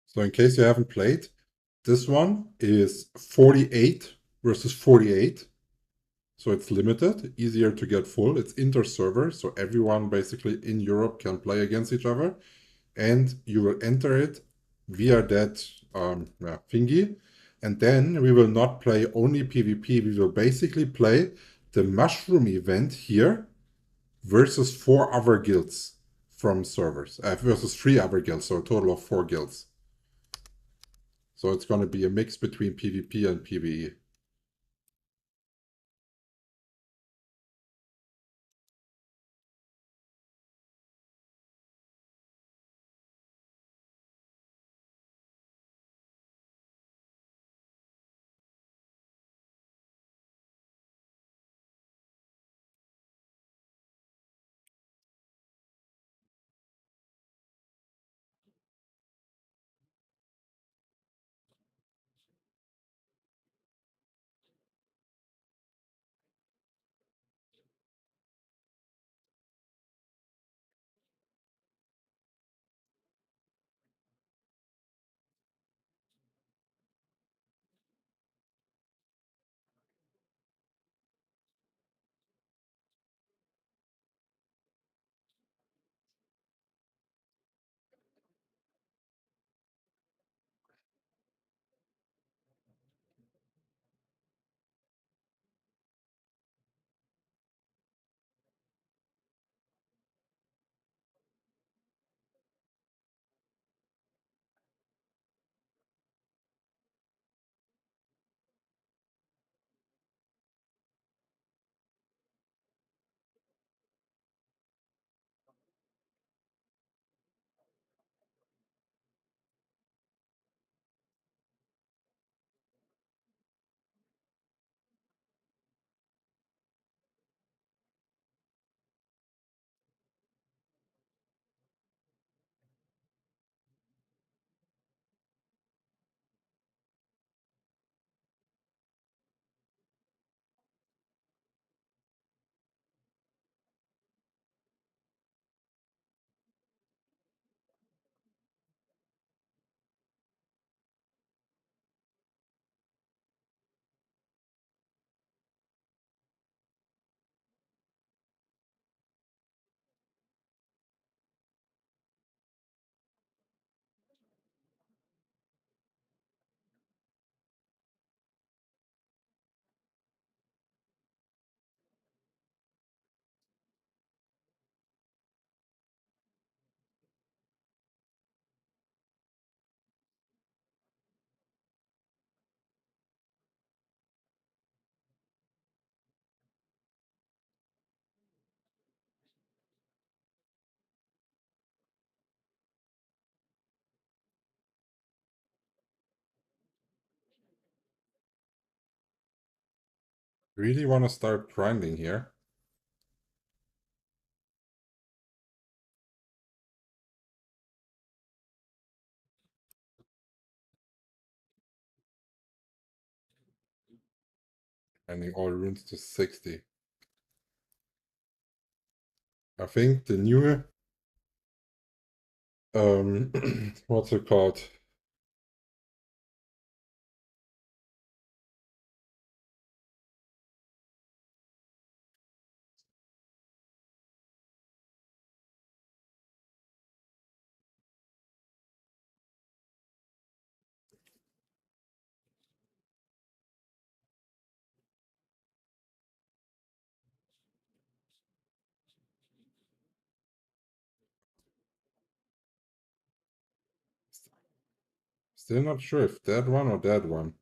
A: So in case you haven't played, this one is 48 versus 48. So it's limited, easier to get full. It's inter-server, so everyone basically in Europe can play against each other. And you will enter it via that thingy. And then we will not play only PvP. We will basically play the mushroom event here versus 4 other guilds from servers, versus 3 other guilds, so a total of 4 guilds. So it's going to be a mix between PvP and PvE. Really want to start grinding here. Grinding all runes to 60. I think the new what's it called? Still not sure if that one or that one.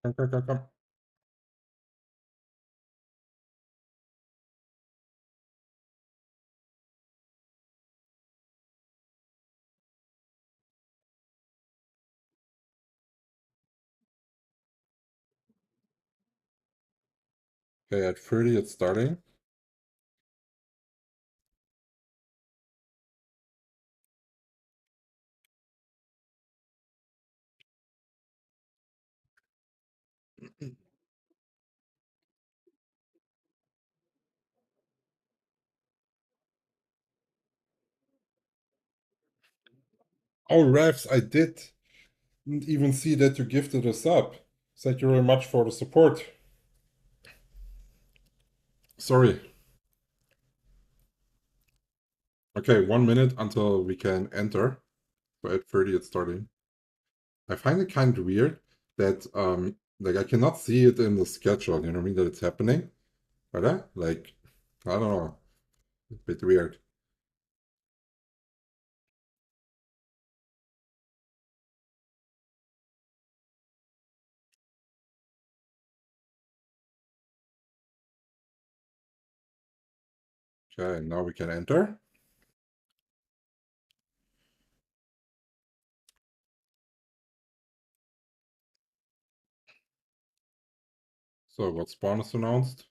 A: Come, come, come, come. Okay, at 30 it's starting. Oh, refs, I didn't even see that you gifted us up. Thank you very much for the support. Sorry. Okay, 1 minute until we can enter. So at 30 it's starting. I find it kind of weird that like I cannot see it in the schedule, you know what I mean, that it's happening. But like I don't know. A bit weird. Okay, now we can enter. So what spawn is announced?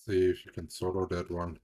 A: See if you can solo that one.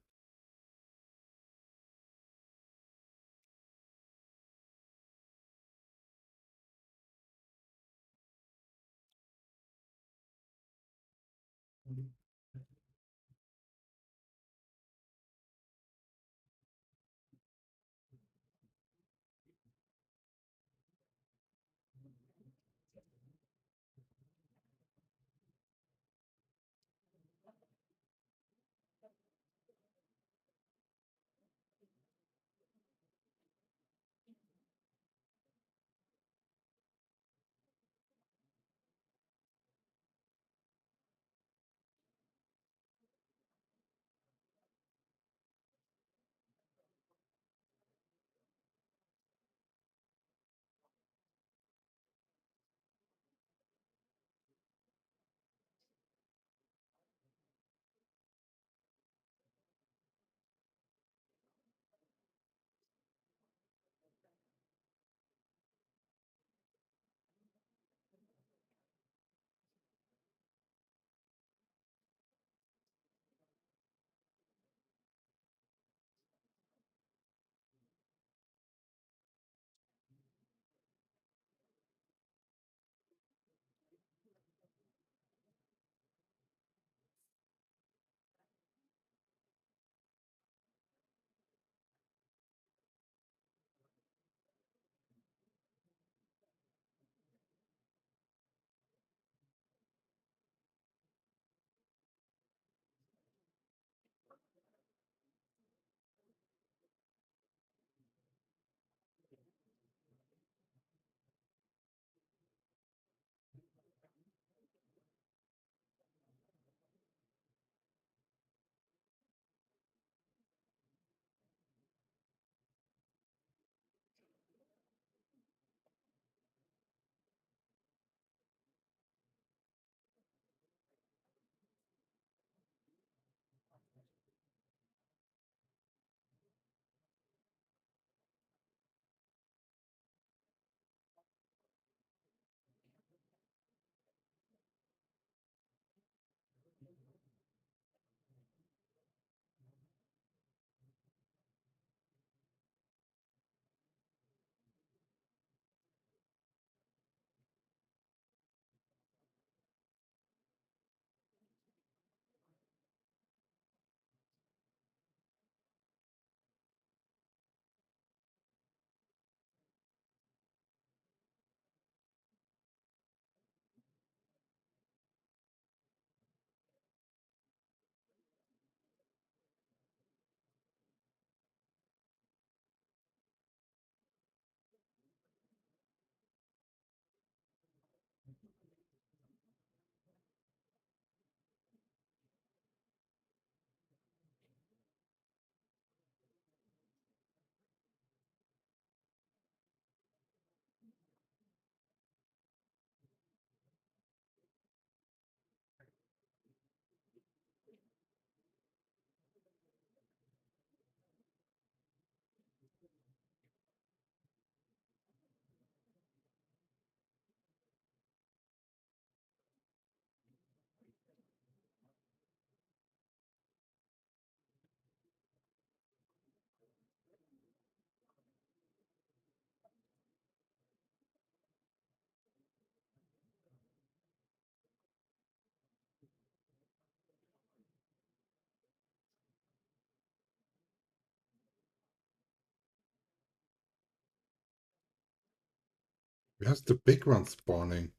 A: Where's the big one spawning?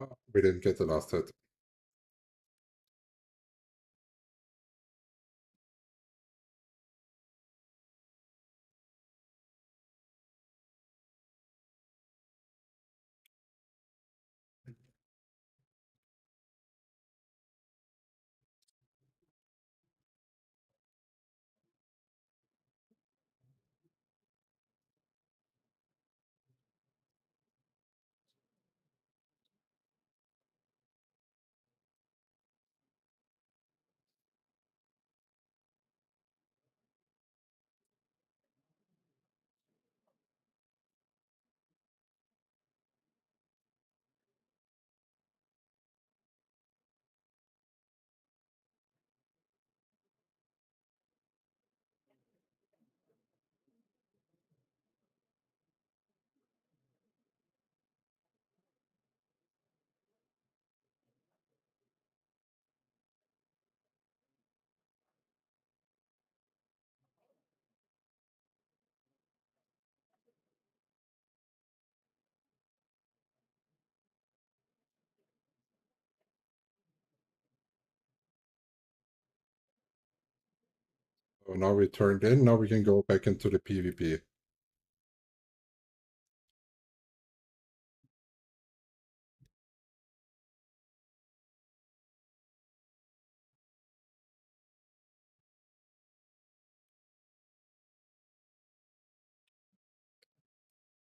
A: Oh, we didn't get the last hit. So now we turned in, now we can go back into the PvP.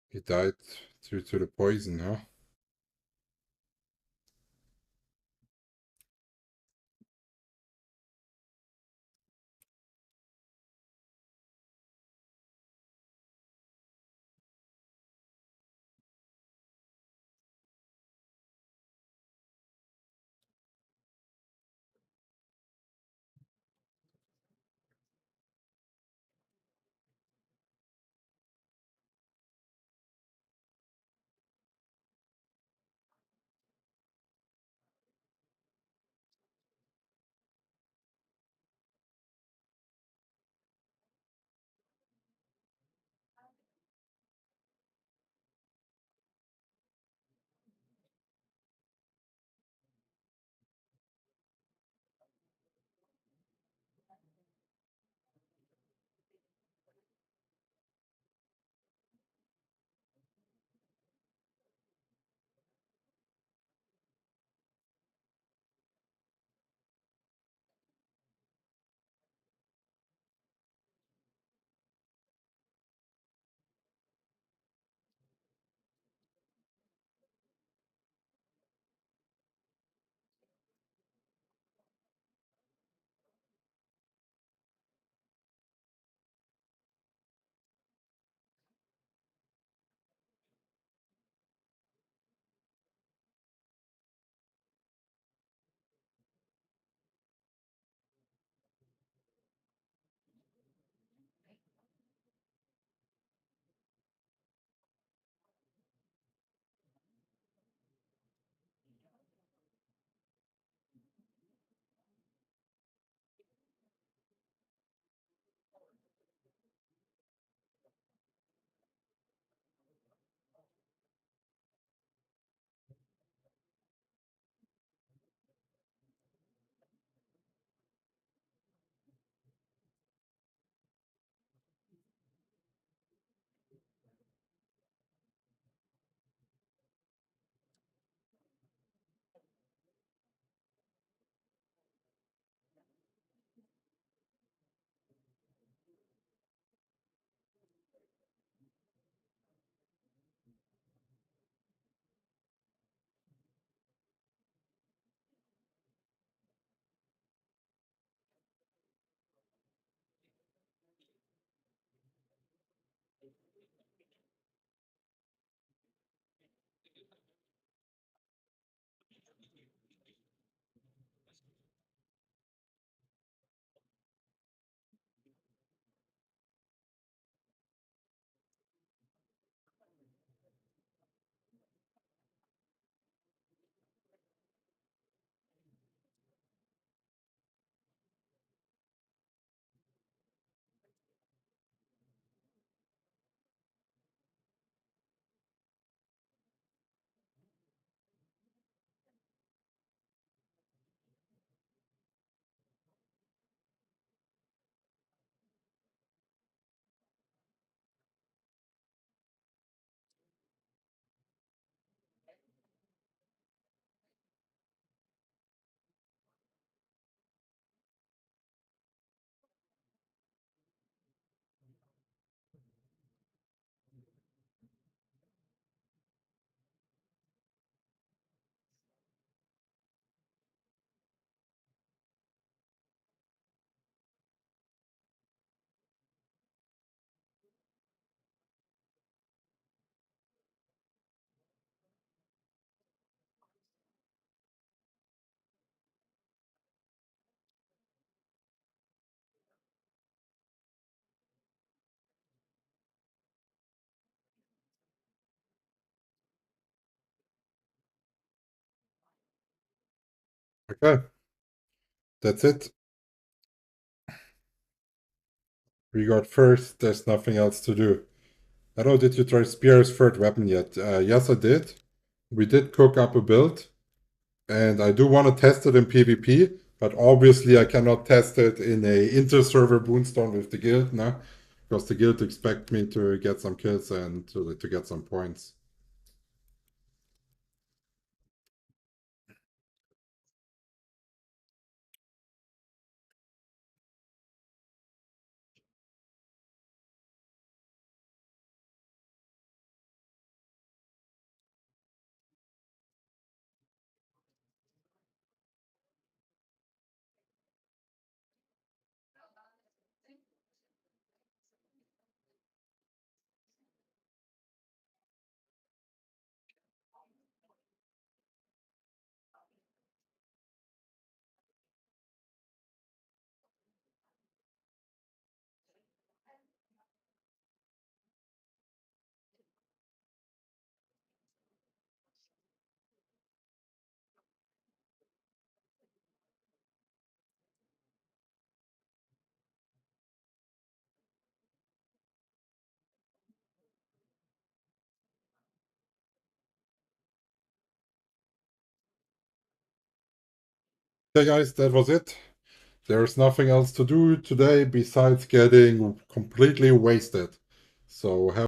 A: He died due to the poison, huh? Okay, that's it. We got first. There's nothing else to do. I don't know, did you try Spear's third weapon yet? Yes, I did. We did cook up a build, and I do want to test it in PvP, but obviously I cannot test it in a inter-server boonstorm with the guild, no? Because the guild expect me to get some kills and to get some points. Okay, guys, that was it. There's nothing else to do today besides getting completely wasted. So have